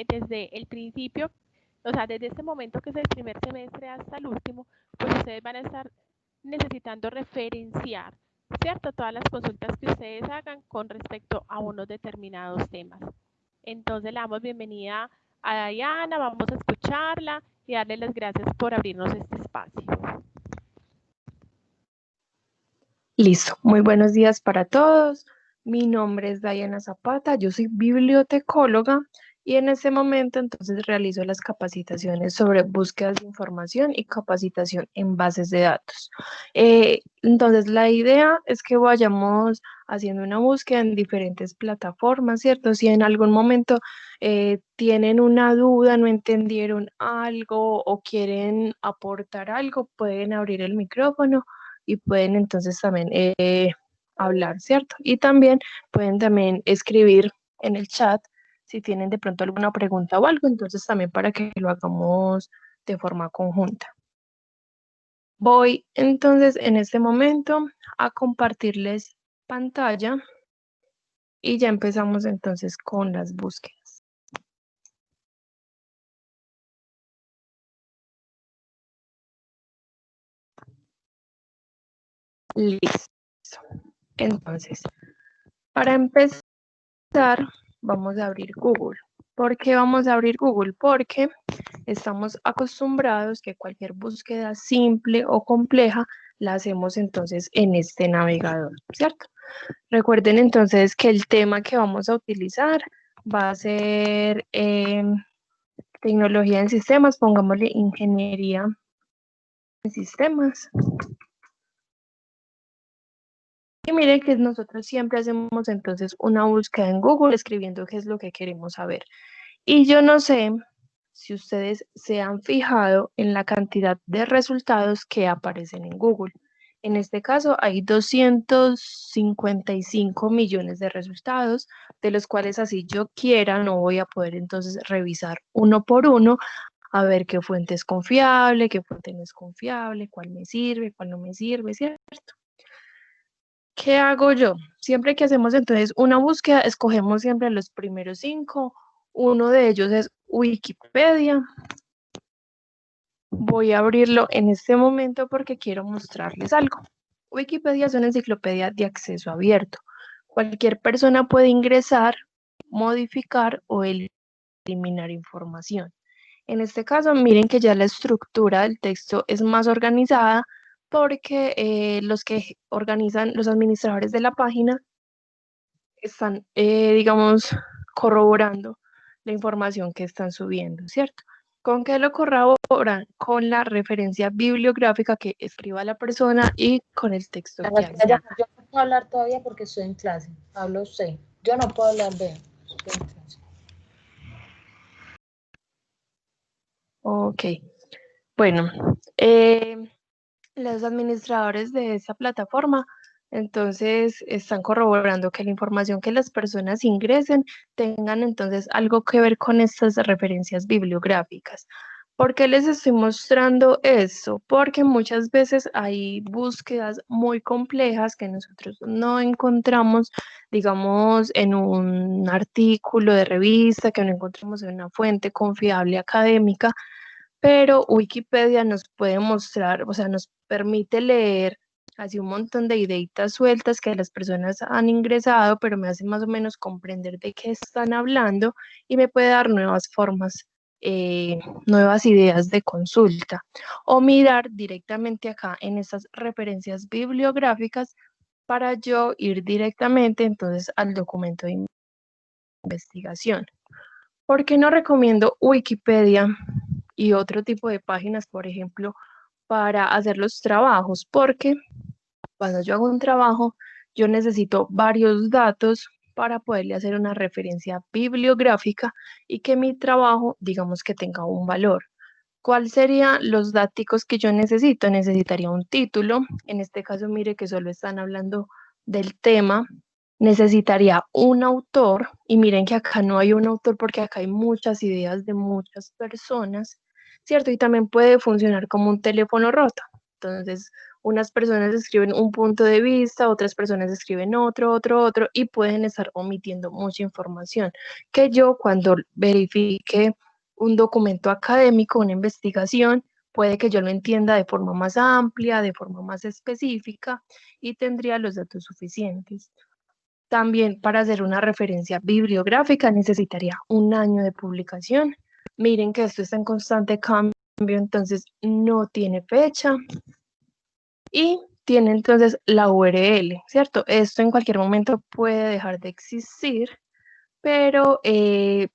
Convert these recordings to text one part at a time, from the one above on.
desde el principio, o sea, desde este momento que es el primer semestre hasta el último, pues ustedes van a estar necesitando referenciar, ¿cierto? Todas las consultas que ustedes hagan con respecto a unos determinados temas. Entonces le damos bienvenida a Diana, vamos a escucharla y darle las gracias por abrirnos este espacio. Listo, muy buenos días para todos. Mi nombre es Diana Zapata, yo soy bibliotecóloga y en este momento entonces realizo las capacitaciones sobre búsquedas de información y capacitación en bases de datos. Entonces la idea es que vayamos haciendo una búsqueda en diferentes plataformas, ¿cierto? Si en algún momento tienen una duda, no entendieron algo o quieren aportar algo, pueden abrir el micrófono y pueden entonces también hablar, ¿cierto? Y también pueden también escribir en el chat si tienen de pronto alguna pregunta o algo, entonces también para que lo hagamos de forma conjunta. Voy entonces en este momento a compartirles pantalla y ya empezamos entonces con las búsquedas. Listo. Entonces, para empezar, vamos a abrir Google. ¿Por qué vamos a abrir Google? Porque estamos acostumbrados que cualquier búsqueda simple o compleja la hacemos entonces en este navegador, ¿cierto? Recuerden entonces que el tema que vamos a utilizar va a ser tecnología en sistemas, pongámosle ingeniería en sistemas. Y miren que nosotros siempre hacemos entonces una búsqueda en Google escribiendo qué es lo que queremos saber. Y yo no sé si ustedes se han fijado en la cantidad de resultados que aparecen en Google. En este caso hay 255 millones de resultados, de los cuales así yo quiera no voy a poder entonces revisar uno por uno a ver qué fuente es confiable, qué fuente no es confiable, cuál me sirve, cuál no me sirve, ¿cierto? ¿Qué hago yo? Siempre que hacemos entonces una búsqueda, escogemos siempre los primeros 5. Uno de ellos es Wikipedia. Voy a abrirlo en este momento porque quiero mostrarles algo. Wikipedia es una enciclopedia de acceso abierto. Cualquier persona puede ingresar, modificar o eliminar información. En este caso, miren que ya la estructura del texto es más organizada porque los que organizan, los administradores de la página, están, digamos, corroborando la información que están subiendo, ¿cierto? ¿Con qué lo corroboran? Con la referencia bibliográfica que escriba la persona y con el texto que hay. Yo no puedo hablar todavía porque estoy en clase. Hablo usted. Yo no puedo hablar de estoy en clase. Ok. Bueno, los administradores de esa plataforma entonces están corroborando que la información que las personas ingresen tengan entonces algo que ver con estas referencias bibliográficas. ¿Por qué les estoy mostrando eso? Porque muchas veces hay búsquedas muy complejas que nosotros no encontramos, digamos, en un artículo de revista, que no encontramos en una fuente confiable académica, pero Wikipedia nos puede mostrar, o sea, nos permite leer así un montón de ideitas sueltas que las personas han ingresado, pero me hace más o menos comprender de qué están hablando y me puede dar nuevas formas, nuevas ideas de consulta. O mirar directamente acá en estas referencias bibliográficas para yo ir directamente entonces al documento de investigación. ¿Por qué no recomiendo Wikipedia y otro tipo de páginas, por ejemplo, para hacer los trabajos? Porque cuando yo hago un trabajo, yo necesito varios datos para poderle hacer una referencia bibliográfica y que mi trabajo, digamos que tenga un valor. ¿Cuál serían los datos que yo necesito? Necesitaría un título. En este caso, mire que solo están hablando del tema. Necesitaría un autor, y miren que acá no hay un autor porque acá hay muchas ideas de muchas personas, ¿cierto? Y también puede funcionar como un teléfono roto. Entonces, Unas personas escriben un punto de vista, otras personas escriben otro, y pueden estar omitiendo mucha información que yo cuando verifique un documento académico, una investigación, puede que yo lo entienda de forma más amplia, de forma más específica y tendría los datos suficientes. También para hacer una referencia bibliográfica necesitaría un año de publicación. Miren que esto está en constante cambio, entonces no tiene fecha y tiene entonces la URL, ¿cierto? Esto en cualquier momento puede dejar de existir, pero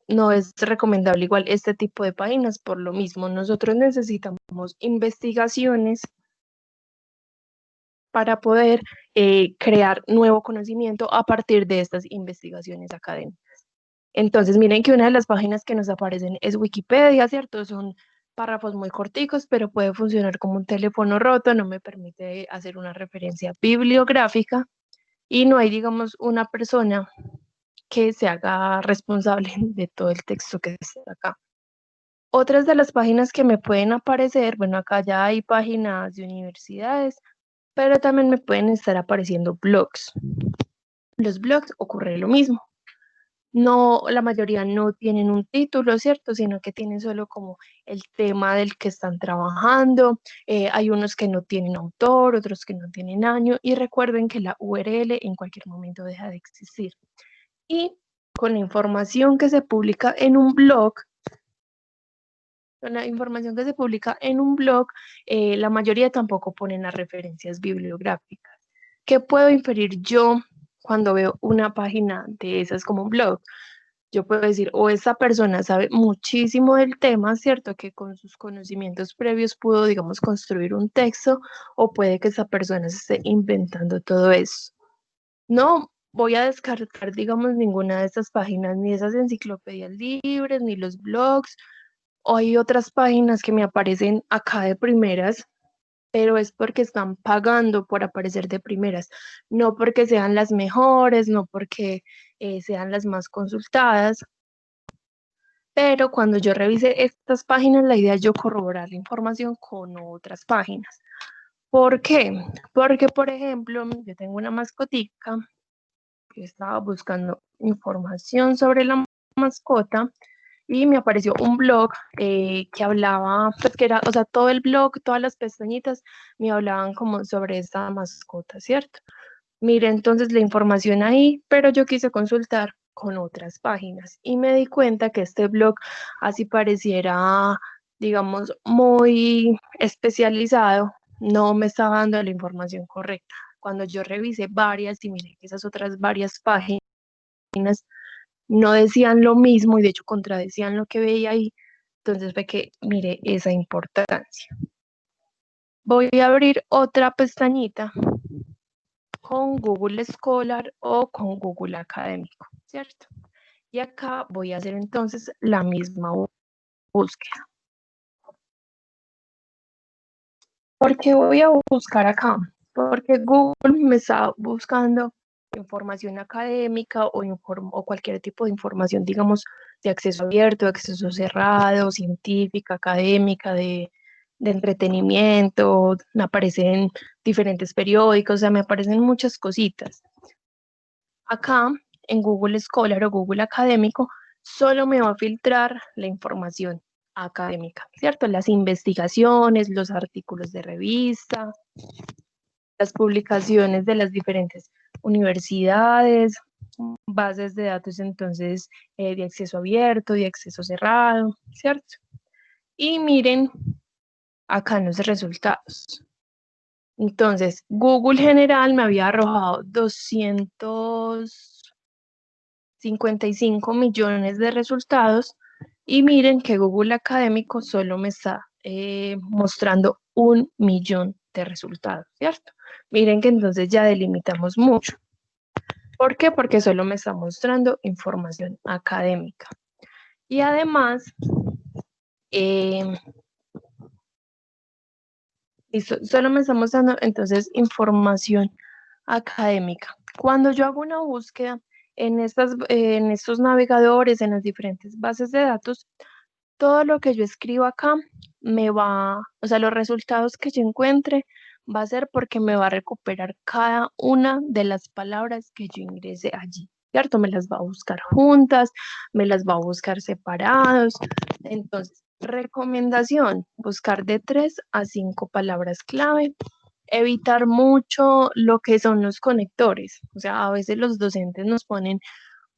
no es recomendable igual este tipo de páginas por lo mismo. Nosotros necesitamos investigaciones para poder crear nuevo conocimiento a partir de estas investigaciones académicas. Entonces, miren que una de las páginas que nos aparecen es Wikipedia, ¿cierto? Son párrafos muy corticos, pero puede funcionar como un teléfono roto, no me permite hacer una referencia bibliográfica y no hay, digamos, una persona que se haga responsable de todo el texto que está acá. Otras de las páginas que me pueden aparecer, bueno, acá ya hay páginas de universidades, pero también me pueden estar apareciendo blogs. Los blogs ocurre lo mismo. No, la mayoría no tienen un título, ¿cierto? Sino que tienen solo como el tema del que están trabajando. Hay unos que no tienen autor, otros que no tienen año. Y recuerden que la URL en cualquier momento deja de existir. Y con la información que se publica en un blog, la mayoría tampoco ponen las referencias bibliográficas. ¿Qué puedo inferir yo cuando veo una página de esas como un blog? Yo puedo decir, o esta persona sabe muchísimo del tema, ¿cierto? Que con sus conocimientos previos pudo, digamos, construir un texto, o puede que esa persona se esté inventando todo eso. No voy a descartar, digamos, ninguna de estas páginas, ni esas enciclopedias libres, ni los blogs. O hay otras páginas que me aparecen acá de primeras, pero es porque están pagando por aparecer de primeras, no porque sean las mejores, no porque sean las más consultadas. Pero cuando yo revise estas páginas, la idea es yo corroborar la información con otras páginas. ¿Por qué? Porque, por ejemplo, yo tengo una mascotica, yo estaba buscando información sobre la mascota y me apareció un blog que hablaba, pues que era, o sea, todo el blog, todas las pestañitas me hablaban como sobre esta mascota, ¿cierto? Mire entonces la información ahí, pero yo quise consultar con otras páginas y me di cuenta que este blog, así pareciera, digamos, muy especializado, no me estaba dando la información correcta. Cuando yo revisé varias y miré que esas otras varias páginas no decían lo mismo y de hecho contradecían lo que veía ahí, entonces fue que mire esa importancia. Voy a abrir otra pestañita con Google Scholar o con Google Académico, ¿cierto? Y acá voy a hacer entonces la misma búsqueda. ¿Por qué voy a buscar acá? Porque Google me está buscando información académica o cualquier tipo de información, digamos, de acceso abierto, de acceso cerrado, científica, académica, de entretenimiento, me aparecen diferentes periódicos, o sea, me aparecen muchas cositas. Acá, en Google Scholar o Google Académico, solo me va a filtrar la información académica, ¿cierto? Las investigaciones, los artículos de revista, las publicaciones de las diferentes universidades, bases de datos entonces de acceso abierto, de acceso cerrado, ¿cierto? Y miren acá en los resultados. Entonces, Google General me había arrojado 255 millones de resultados y miren que Google Académico solo me está mostrando 1 millón de resultados, ¿cierto? Miren que entonces ya delimitamos mucho. ¿Por qué? Porque solo me está mostrando información académica. Y además, solo me está mostrando entonces información académica. Cuando yo hago una búsqueda en estos navegadores, en las diferentes bases de datos, todo lo que yo escribo acá o sea, los resultados que yo encuentre va a ser porque me va a recuperar cada una de las palabras que yo ingrese allí, ¿cierto? Me las va a buscar juntas, me las va a buscar separados. Entonces, recomendación, buscar de 3 a 5 palabras clave. Evitar mucho lo que son los conectores. O sea, a veces los docentes nos ponen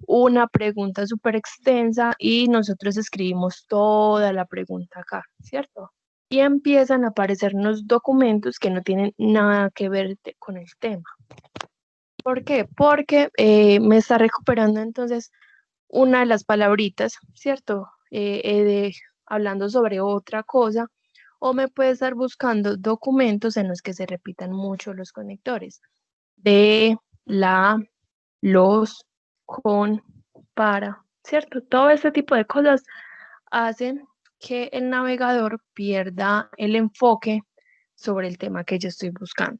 una pregunta súper extensa y nosotros escribimos toda la pregunta acá, ¿cierto? Y empiezan a aparecernos documentos que no tienen nada que ver con el tema. ¿Por qué? Porque me está recuperando entonces una de las palabritas, ¿cierto? Hablando sobre otra cosa, o me puede estar buscando documentos en los que se repitan mucho los conectores. De, la, los, con, para, ¿cierto? Todo este tipo de cosas hacen que el navegador pierda el enfoque sobre el tema que yo estoy buscando.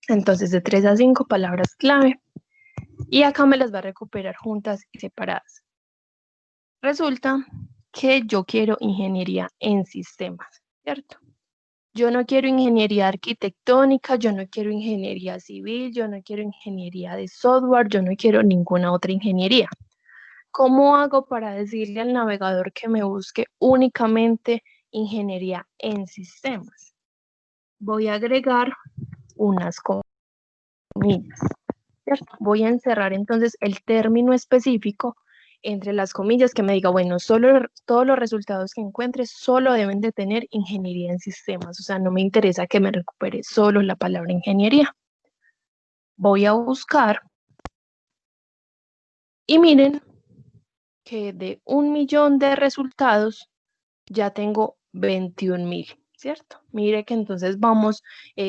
Entonces, de 3 a 5 palabras clave, y acá me las va a recuperar juntas y separadas. Resulta que yo quiero ingeniería en sistemas, ¿cierto? Yo no quiero ingeniería arquitectónica, yo no quiero ingeniería civil, yo no quiero ingeniería de software, yo no quiero ninguna otra ingeniería. ¿Cómo hago para decirle al navegador que me busque únicamente ingeniería en sistemas? Voy a agregar unas comillas, ¿cierto? Voy a encerrar entonces el término específico entre las comillas que me diga, bueno, todos los resultados que encuentres solo deben de tener ingeniería en sistemas. O sea, no me interesa que me recupere solo la palabra ingeniería. Voy a buscar y miren que de 1.000.000 de resultados ya tengo 21.000, ¿cierto? Mire que entonces vamos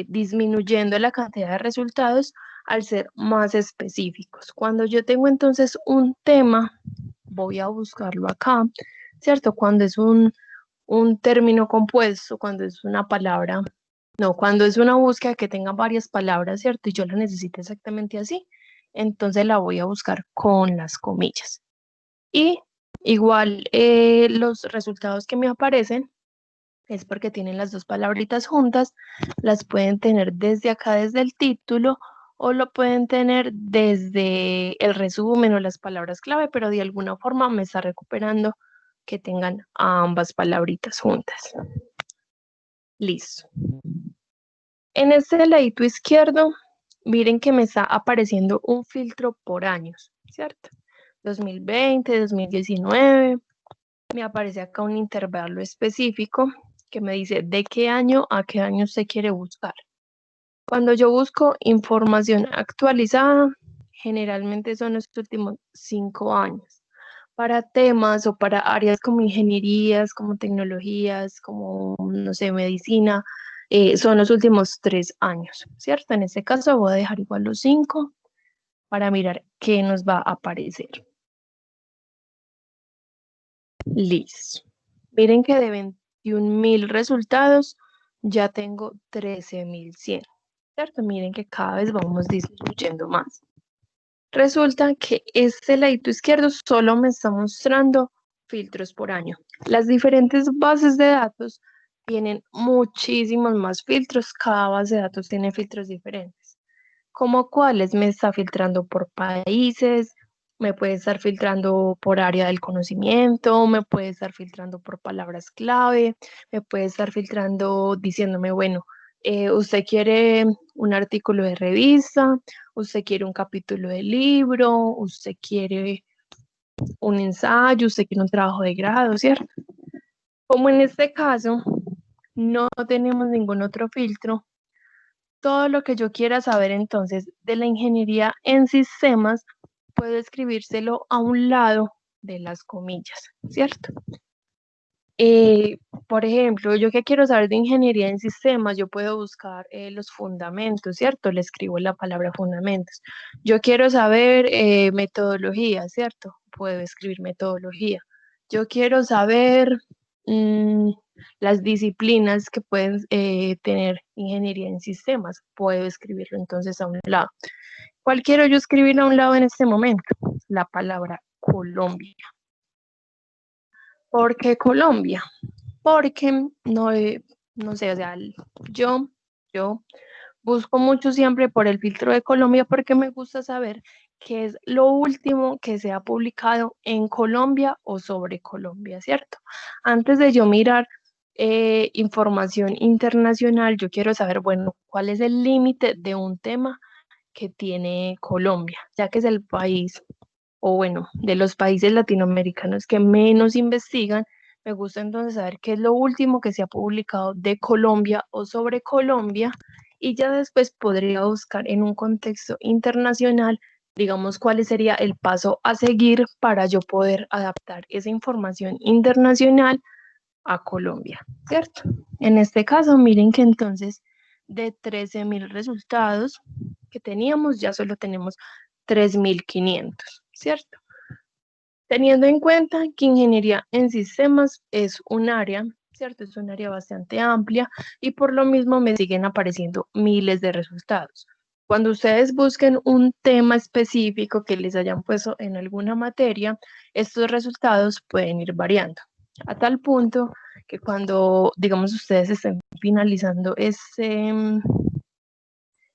disminuyendo la cantidad de resultados al ser más específicos. Cuando yo tengo entonces un tema, voy a buscarlo acá, ¿cierto? Cuando es un término compuesto, cuando es una palabra, no, cuando es una búsqueda que tenga varias palabras, ¿cierto? Y yo la necesito exactamente así, entonces la voy a buscar con las comillas. Y igual los resultados que me aparecen es porque tienen las dos palabritas juntas, las pueden tener desde acá, desde el título, o lo pueden tener desde el resumen o las palabras clave, pero de alguna forma me está recuperando que tengan ambas palabritas juntas. Listo. En este ladito izquierdo, miren que me está apareciendo un filtro por años, ¿cierto? 2020, 2019, me aparece acá un intervalo específico que me dice de qué año a qué año se quiere buscar. Cuando yo busco información actualizada, generalmente son los últimos 5 años. Para temas o para áreas como ingenierías, como tecnologías, como, no sé, medicina, son los últimos 3 años, ¿cierto? En este caso voy a dejar igual los 5 para mirar qué nos va a aparecer. Listo. Miren que de 21.000 resultados ya tengo 13.100, ¿cierto? Miren que cada vez vamos disminuyendo más. Resulta que este ladito izquierdo solo me está mostrando filtros por año. Las diferentes bases de datos tienen muchísimos más filtros. Cada base de datos tiene filtros diferentes. ¿Cómo cuáles? Me está filtrando por países, me puede estar filtrando por área del conocimiento, me puede estar filtrando por palabras clave, me puede estar filtrando diciéndome, bueno, usted quiere un artículo de revista, usted quiere un capítulo de libro, usted quiere un ensayo, usted quiere un trabajo de grado, ¿cierto? Como en este caso no tenemos ningún otro filtro, todo lo que yo quiera saber entonces de la ingeniería en sistemas, puedo escribírselo a un lado de las comillas, ¿cierto? Por ejemplo, yo que quiero saber de ingeniería en sistemas, yo puedo buscar los fundamentos, ¿cierto? Le escribo la palabra fundamentos. Yo quiero saber metodología, ¿cierto? Puedo escribir metodología. Yo quiero saber las disciplinas que pueden tener ingeniería en sistemas. Puedo escribirlo entonces a un lado. ¿Cuál quiero yo escribir a un lado en este momento? La palabra Colombia. ¿Por qué Colombia? Porque no sé, o sea, yo Yo busco mucho siempre por el filtro de Colombia porque me gusta saber qué es lo último que se ha publicado en Colombia o sobre Colombia, ¿cierto? Antes de yo mirar información internacional, yo quiero saber, bueno, cuál es el límite de un tema que tiene Colombia, ya que es el país, o bueno, de los países latinoamericanos que menos investigan. Me gusta entonces saber qué es lo último que se ha publicado de Colombia o sobre Colombia y ya después podría buscar en un contexto internacional, digamos, cuál sería el paso a seguir para yo poder adaptar esa información internacional a Colombia, ¿cierto? En este caso, miren que entonces de 13.000 resultados que teníamos, ya solo tenemos 3.500, ¿cierto? Teniendo en cuenta que ingeniería en sistemas es un área, ¿cierto? Es un área bastante amplia y por lo mismo me siguen apareciendo miles de resultados. Cuando ustedes busquen un tema específico que les hayan puesto en alguna materia, estos resultados pueden ir variando. A tal punto que cuando, digamos, ustedes estén finalizando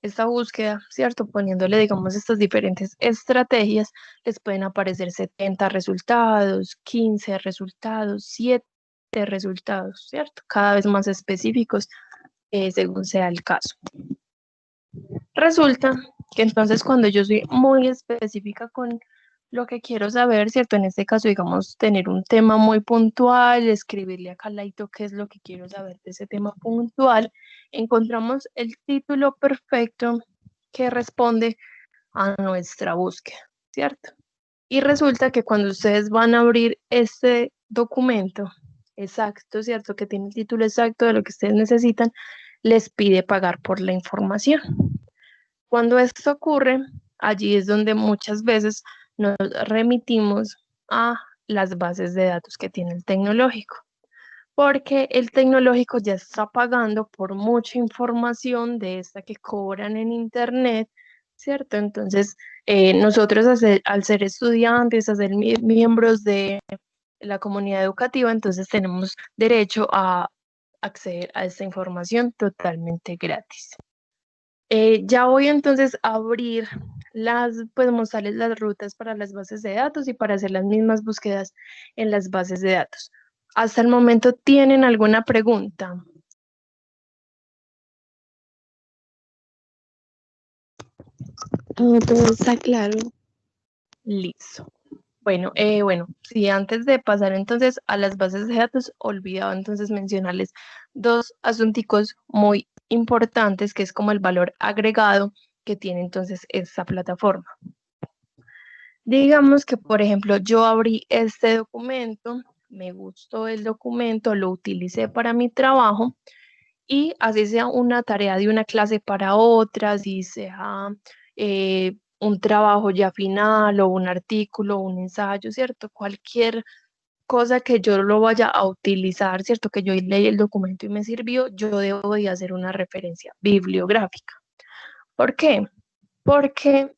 esta búsqueda, ¿cierto? Poniéndole, digamos, estas diferentes estrategias, les pueden aparecer 70 resultados, 15 resultados, 7 resultados, ¿cierto? Cada vez más específicos según sea el caso. Resulta que entonces cuando yo soy muy específica con lo que quiero saber, ¿cierto? En este caso, digamos, tener un tema muy puntual, escribirle a Calaito qué es lo que quiero saber de ese tema puntual, encontramos el título perfecto que responde a nuestra búsqueda, ¿cierto? Y resulta que cuando ustedes van a abrir este documento exacto, ¿cierto? Que tiene el título exacto de lo que ustedes necesitan, les pide pagar por la información. Cuando esto ocurre, allí es donde muchas veces nos remitimos a las bases de datos que tiene el tecnológico, porque el tecnológico ya está pagando por mucha información de esta que cobran en Internet, ¿cierto? Entonces, nosotros al ser estudiantes, a ser miembros de la comunidad educativa, entonces tenemos derecho a acceder a esta información totalmente gratis. Ya voy entonces a abrir pues mostrarles las rutas para las bases de datos y para hacer las mismas búsquedas en las bases de datos. Hasta el momento, ¿tienen alguna pregunta? Todo está claro. Listo. Bueno, sí, antes de pasar entonces a las bases de datos, olvidaba entonces mencionarles dos asunticos muy importantes, que es como el valor agregado que tiene entonces esta plataforma. Digamos que, por ejemplo, yo abrí este documento, me gustó el documento, lo utilicé para mi trabajo y así sea una tarea de una clase para otra, así sea un trabajo ya final o un artículo, un ensayo, ¿cierto? Cualquier cosa que yo lo vaya a utilizar, ¿cierto? Que yo leí el documento y me sirvió, yo debo de hacer una referencia bibliográfica. ¿Por qué? Porque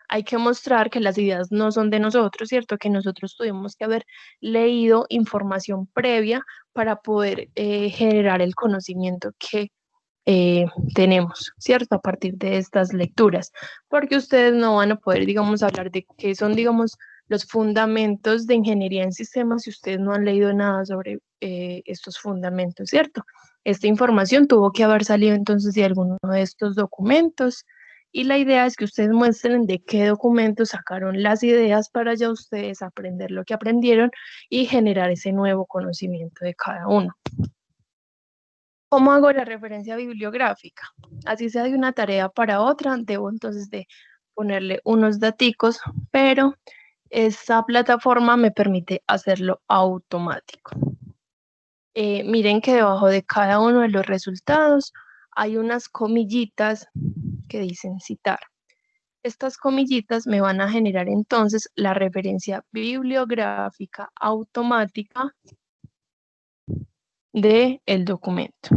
hay que mostrar que las ideas no son de nosotros, ¿cierto? Que nosotros tuvimos que haber leído información previa para poder generar el conocimiento que tenemos, ¿cierto? A partir de estas lecturas, porque ustedes no van a poder, digamos, hablar de qué son, digamos, los fundamentos de ingeniería en sistemas si ustedes no han leído nada sobre estos fundamentos, ¿cierto? Esta información tuvo que haber salido entonces de alguno de estos documentos y la idea es que ustedes muestren de qué documentos sacaron las ideas para ya ustedes aprender lo que aprendieron y generar ese nuevo conocimiento de cada uno. ¿Cómo hago la referencia bibliográfica? Así sea de una tarea para otra, debo entonces de ponerle unos daticos, pero esta plataforma me permite hacerlo automático. Miren que debajo de cada uno de los resultados hay unas comillitas que dicen citar. Estas comillitas me van a generar entonces la referencia bibliográfica automática del documento,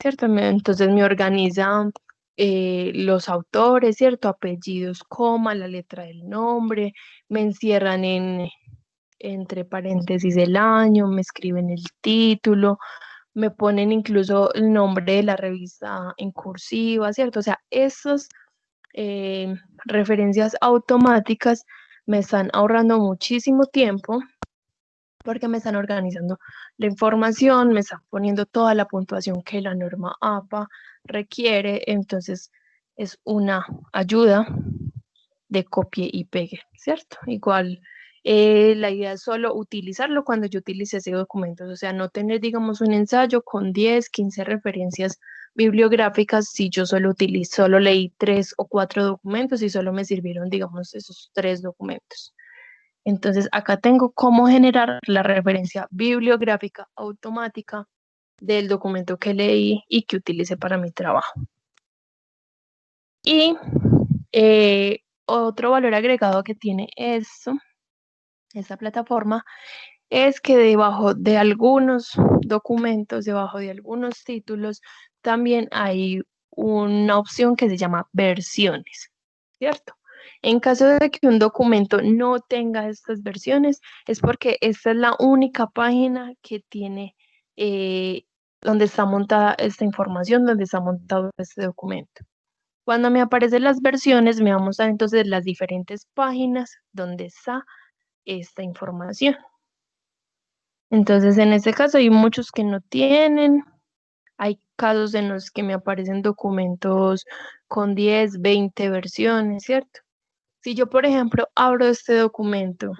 ¿cierto? Entonces me organiza los autores, ¿cierto? Apellidos, coma, la letra del nombre, me encierran entre paréntesis el año, me escriben el título, me ponen incluso el nombre de la revista en cursiva, ¿cierto? O sea, esas referencias automáticas me están ahorrando muchísimo tiempo porque me están organizando la información, me están poniendo toda la puntuación que la norma APA requiere, entonces es una ayuda de copie y pegue, ¿cierto? Igual la idea es solo utilizarlo cuando yo utilice ese documento, o sea, no tener, digamos, un ensayo con 10, 15 referencias bibliográficas si yo solo leí 3 o 4 documentos y solo me sirvieron, digamos, esos 3 documentos. Entonces, acá tengo cómo generar la referencia bibliográfica automática del documento que leí y que utilicé para mi trabajo. Y otro valor agregado que tiene esta plataforma, es que debajo de algunos documentos, debajo de algunos títulos, también hay una opción que se llama versiones, ¿cierto? En caso de que un documento no tenga estas versiones, es porque esta es la única página que tiene donde está montada esta información, donde está montado este documento. Cuando me aparecen las versiones, me va a mostrar entonces las diferentes páginas donde está esta información. Entonces, en este caso hay muchos que no tienen, hay casos en los que me aparecen documentos con 10, 20 versiones, ¿cierto? Si yo, por ejemplo, abro este documento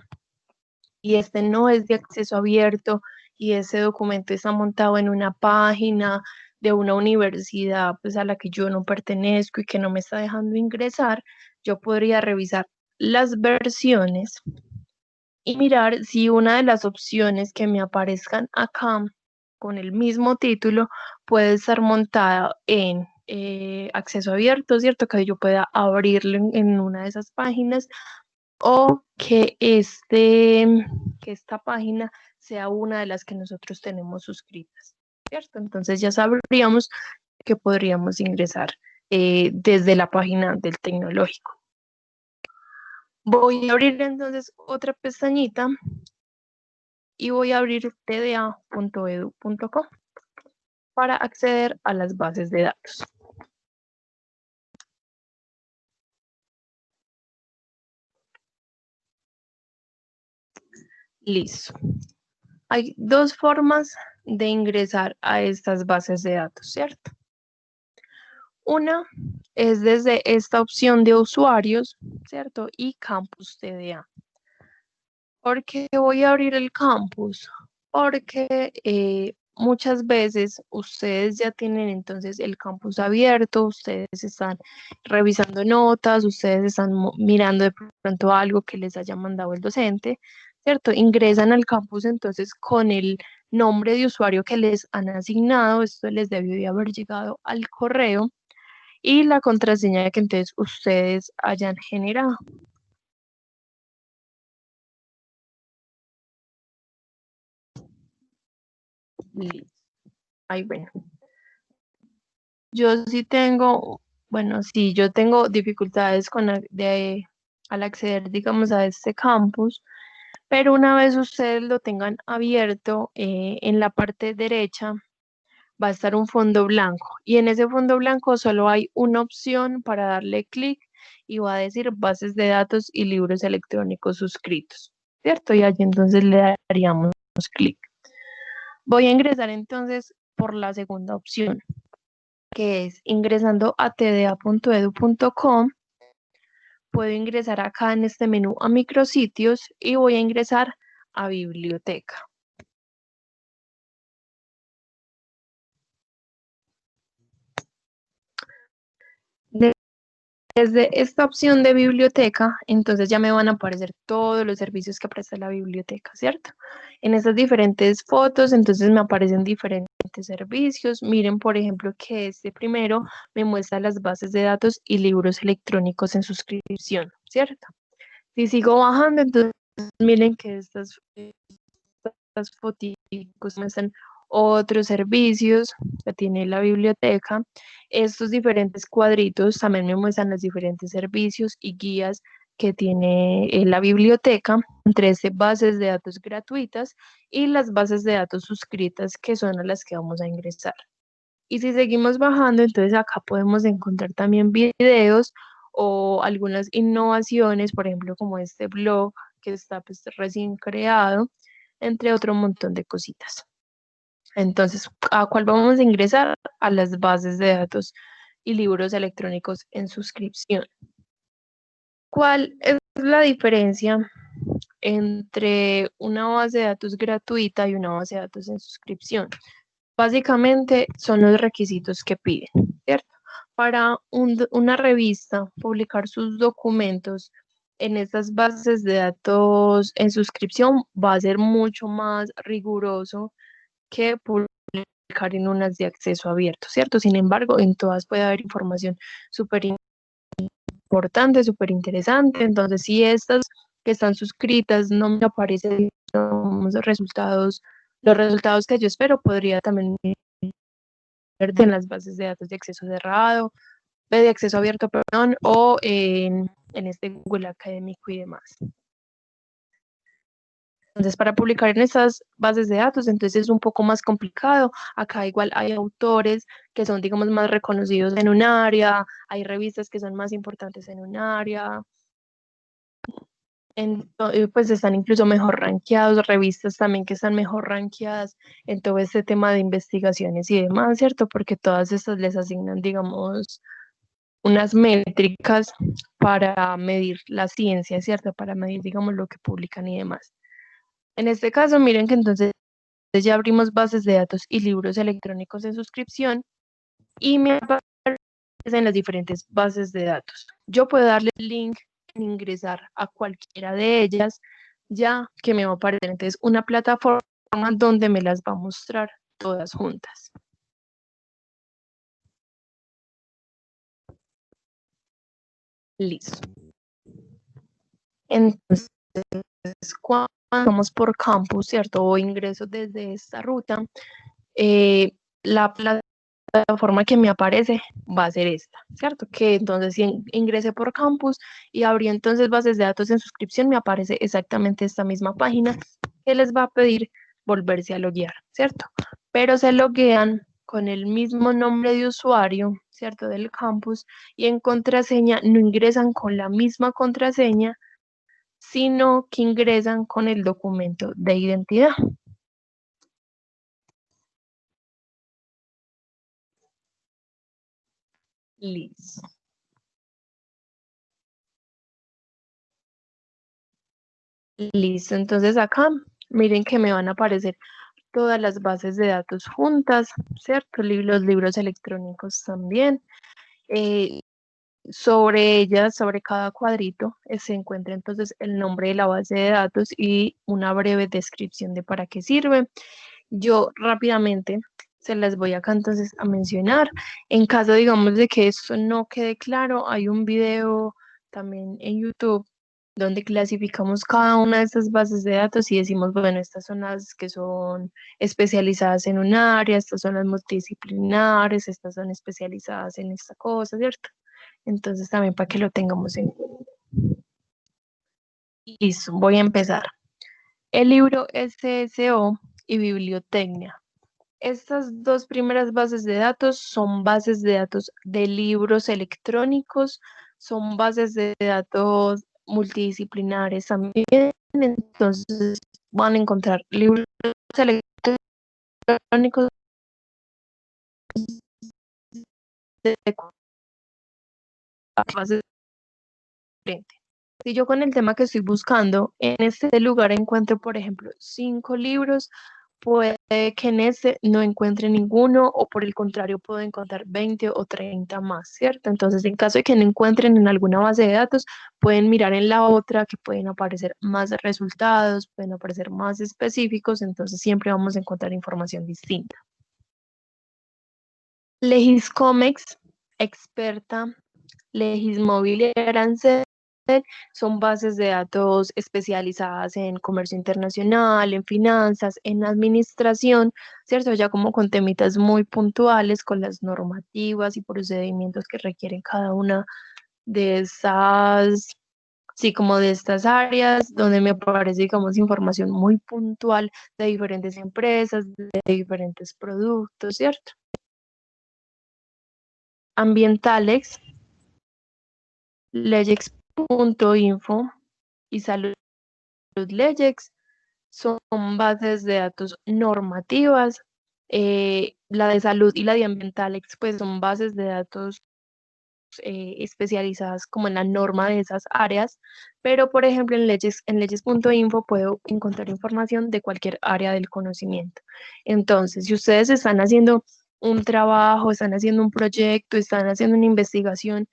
y este no es de acceso abierto y ese documento está montado en una página de una universidad pues, a la que yo no pertenezco y que no me está dejando ingresar, yo podría revisar las versiones y mirar si una de las opciones que me aparezcan acá con el mismo título puede estar montada en acceso abierto, ¿cierto? Que yo pueda abrirlo en una de esas páginas o que esta página sea una de las que nosotros tenemos suscritas, ¿cierto? Entonces ya sabríamos que podríamos ingresar desde la página del tecnológico. Voy a abrir entonces otra pestañita y voy a abrir tda.edu.co para acceder a las bases de datos. Listo. Hay dos formas de ingresar a estas bases de datos, ¿cierto? Una es desde esta opción de usuarios, ¿cierto? Y Campus TDA. ¿Por qué voy a abrir el campus? Porque muchas veces ustedes ya tienen entonces el campus abierto, ustedes están revisando notas, ustedes están mirando de pronto algo que les haya mandado el docente, ¿cierto? Ingresan al campus entonces con el nombre de usuario que les han asignado, esto les debió de haber llegado al correo, y la contraseña que entonces ustedes hayan generado. Listo. Ahí bueno. Yo sí tengo, bueno, sí, yo tengo dificultades al acceder, digamos, a este campus, pero una vez ustedes lo tengan abierto, en la parte derecha va a estar un fondo blanco y en ese fondo blanco solo hay una opción para darle clic y va a decir bases de datos y libros electrónicos suscritos, ¿cierto? Y allí entonces le daríamos clic. Voy a ingresar entonces por la segunda opción, que es ingresando a tda.edu.com. Puedo ingresar acá en este menú a micrositios y voy a ingresar a biblioteca. Desde esta opción de biblioteca, entonces ya me van a aparecer todos los servicios que presta la biblioteca, ¿cierto? En estas diferentes fotos, entonces me aparecen diferentes servicios. Miren, por ejemplo, que este primero me muestra las bases de datos y libros electrónicos en suscripción, ¿cierto? Si sigo bajando, entonces miren que estas fotos muestran otros servicios que tiene la biblioteca. Estos diferentes cuadritos también me muestran los diferentes servicios y guías que tiene la biblioteca, entre bases de datos gratuitas y las bases de datos suscritas, que son a las que vamos a ingresar. Y si seguimos bajando, entonces acá podemos encontrar también videos o algunas innovaciones, por ejemplo, como este blog que está pues, recién creado, entre otro montón de cositas. Entonces, ¿a cuál vamos a ingresar? A las bases de datos y libros electrónicos en suscripción. ¿Cuál es la diferencia entre una base de datos gratuita y una base de datos en suscripción? Básicamente son los requisitos que piden, ¿cierto? Para una revista publicar sus documentos en estas bases de datos en suscripción va a ser mucho más riguroso que publicar en unas de acceso abierto, ¿cierto? Sin embargo, en todas puede haber información súper importante, súper interesante. Entonces, si estas que están suscritas no me aparecen los resultados que yo espero, podría también en las bases de datos de acceso cerrado, de acceso abierto, perdón, o en este Google Académico y demás. Entonces, para publicar en estas bases de datos, entonces es un poco más complicado. Acá igual hay autores que son, digamos, más reconocidos en un área, hay revistas que son más importantes en un área, pues están incluso mejor rankeados, revistas también que están mejor rankeadas en todo este tema de investigaciones y demás, ¿cierto? Porque todas estas les asignan, digamos, unas métricas para medir la ciencia, ¿cierto? Para medir, digamos, lo que publican y demás. En este caso, miren que entonces ya abrimos bases de datos y libros electrónicos en suscripción y me aparecen las diferentes bases de datos. Yo puedo darle el link en ingresar a cualquiera de ellas, ya que me va a aparecer entonces una plataforma donde me las va a mostrar todas juntas. Listo. Entonces, cuando vamos por campus, ¿cierto? O ingreso desde esta ruta, la plataforma que me aparece va a ser esta, ¿cierto? Que entonces si ingresé por campus y abrí entonces bases de datos en suscripción, me aparece exactamente esta misma página que les va a pedir volverse a loguear, ¿cierto? Pero se loguean con el mismo nombre de usuario, ¿cierto? Del campus y en contraseña no ingresan con la misma contraseña, sino que ingresan con el documento de identidad. Listo. Listo, entonces acá miren que me van a aparecer todas las bases de datos juntas, ¿cierto? Los libros electrónicos también. Sobre ellas, sobre cada cuadrito, se encuentra entonces el nombre de la base de datos y una breve descripción de para qué sirve. Yo rápidamente se las voy acá entonces a mencionar. En caso, digamos, de que esto no quede claro, hay un video también en YouTube donde clasificamos cada una de estas bases de datos y decimos, bueno, estas son las que son especializadas en un área, estas son las multidisciplinares, estas son especializadas en esta cosa, ¿cierto? Entonces también para que lo tengamos en cuenta. Listo, voy a empezar. El libro SSO y bibliotecnia. Estas dos primeras bases de datos son bases de datos de libros electrónicos, son bases de datos multidisciplinares también. Entonces van a encontrar libros electrónicos de bases diferentes. Si yo con el tema que estoy buscando, en este lugar encuentro, por ejemplo, 5 libros, puede que en este no encuentre ninguno o por el contrario puedo encontrar 20 o 30 más, ¿cierto? Entonces, en caso de que no encuentren en alguna base de datos, pueden mirar en la otra que pueden aparecer más resultados, pueden aparecer más específicos, entonces siempre vamos a encontrar información distinta. Legiscomex, experta, Legismóvil y Arancel son bases de datos especializadas en comercio internacional, en finanzas, en administración, ¿cierto? Ya como con temitas muy puntuales, con las normativas y procedimientos que requieren cada una de esas sí, como de estas áreas donde me aparece, digamos, información muy puntual de diferentes empresas, de diferentes productos, ¿cierto? Ambientalex, legex.info y saludlegex son bases de datos normativas. La de salud y la de ambientalex, pues son bases de datos especializadas como en la norma de esas áreas, pero por ejemplo en leyes.info puedo encontrar información de cualquier área del conocimiento. Entonces, si ustedes están haciendo un trabajo, están haciendo un proyecto, están haciendo una investigación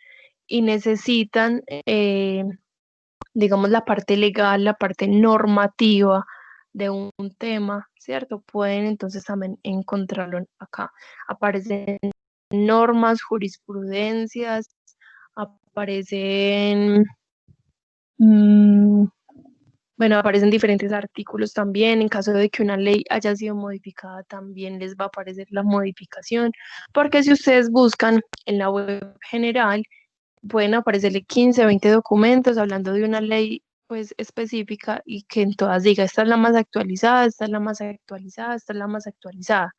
y necesitan, digamos, la parte legal, la parte normativa de un tema, ¿cierto? Pueden entonces también encontrarlo acá. Aparecen normas, jurisprudencias, aparecen, bueno, aparecen diferentes artículos también. En caso de que una ley haya sido modificada, también les va a aparecer la modificación, porque si ustedes buscan en la web general, pueden aparecerle 15, 20 documentos hablando de una ley pues específica y que en todas diga, esta es la más actualizada, esta es la más actualizada, esta es la más actualizada.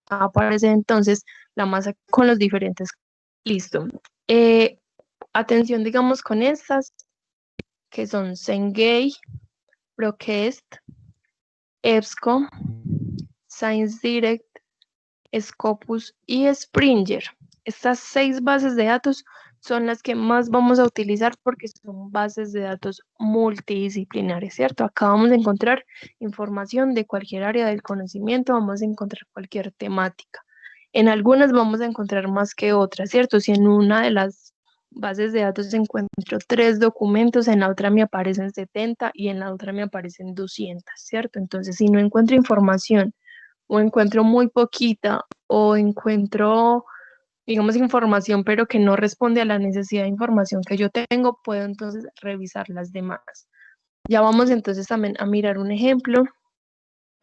Aparece entonces la masa con los diferentes. Listo. Atención, digamos, con estas, que son Cengage, Procast, EBSCO, Science Direct, Scopus y Springer. Estas 6 bases de datos son las que más vamos a utilizar porque son bases de datos multidisciplinares, ¿cierto? Acá vamos a encontrar información de cualquier área del conocimiento, vamos a encontrar cualquier temática. En algunas vamos a encontrar más que otras, ¿cierto? Si en una de las bases de datos encuentro 3 documentos, en la otra me aparecen 70 y en la otra me aparecen 200, ¿cierto? Entonces, si no encuentro información o encuentro muy poquita o encuentro, digamos, información pero que no responde a la necesidad de información que yo tengo, puedo entonces revisar las demás. Ya vamos entonces también a mirar un ejemplo.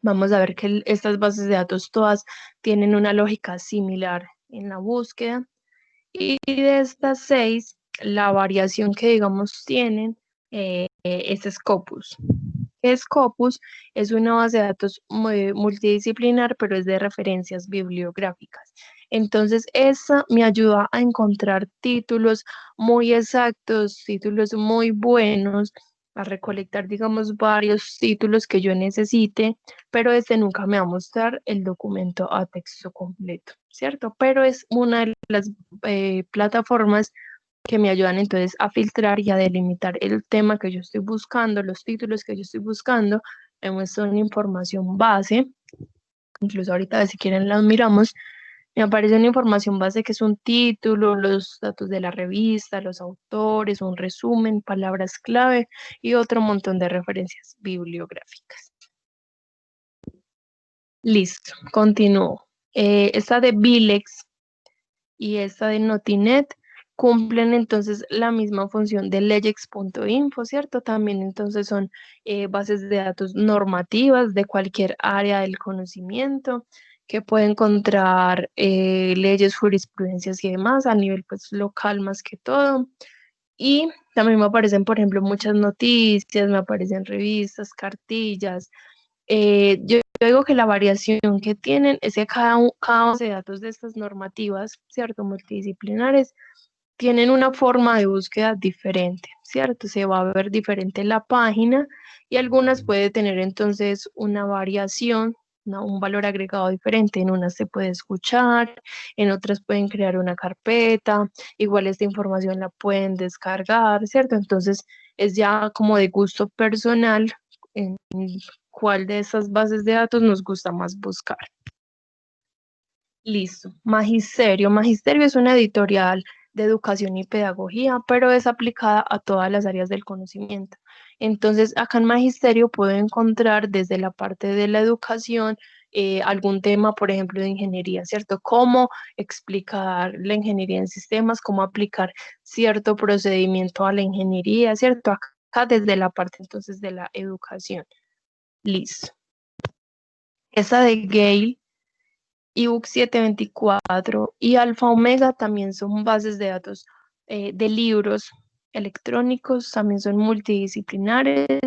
Vamos a ver que estas bases de datos todas tienen una lógica similar en la búsqueda. Y de estas 6, la variación que digamos tienen es Scopus. Scopus es una base de datos multidisciplinar, pero es de referencias bibliográficas. Entonces, esa me ayuda a encontrar títulos muy exactos, títulos muy buenos, a recolectar, digamos, varios títulos que yo necesite, pero este nunca me va a mostrar el documento a texto completo, ¿cierto? Pero es una de las plataformas que me ayudan entonces a filtrar y a delimitar el tema que yo estoy buscando, los títulos que yo estoy buscando. Me muestra una información base, incluso ahorita si quieren las miramos, me aparece una información base que es un título, los datos de la revista, los autores, un resumen, palabras clave y otro montón de referencias bibliográficas. Listo, continúo. Esta de Bilex y esta de Notinet cumplen entonces la misma función de legex.info, ¿cierto? También entonces son bases de datos normativas de cualquier área del conocimiento que puede encontrar leyes, jurisprudencias y demás a nivel pues local más que todo. Y también me aparecen, por ejemplo, muchas noticias, me aparecen revistas, cartillas. Yo digo que la variación que tienen es que cada base de datos de estas normativas, ¿cierto? Multidisciplinares, tienen una forma de búsqueda diferente, ¿cierto? Se va a ver diferente la página y algunas puede tener entonces una variación, un valor agregado diferente. En unas se puede escuchar, en otras pueden crear una carpeta, igual esta información la pueden descargar, ¿cierto? Entonces es ya como de gusto personal en cuál de esas bases de datos nos gusta más buscar. Listo. Magisterio. Magisterio es una editorial de educación y pedagogía, pero es aplicada a todas las áreas del conocimiento. Entonces, acá en Magisterio puedo encontrar desde la parte de la educación algún tema, por ejemplo, de ingeniería, ¿cierto? Cómo explicar la ingeniería en sistemas, cómo aplicar cierto procedimiento a la ingeniería, ¿cierto? Acá desde la parte entonces de la educación. Listo. Esa de Gale ebook 724 y Alfa Omega también son bases de datos de libros electrónicos, también son multidisciplinares,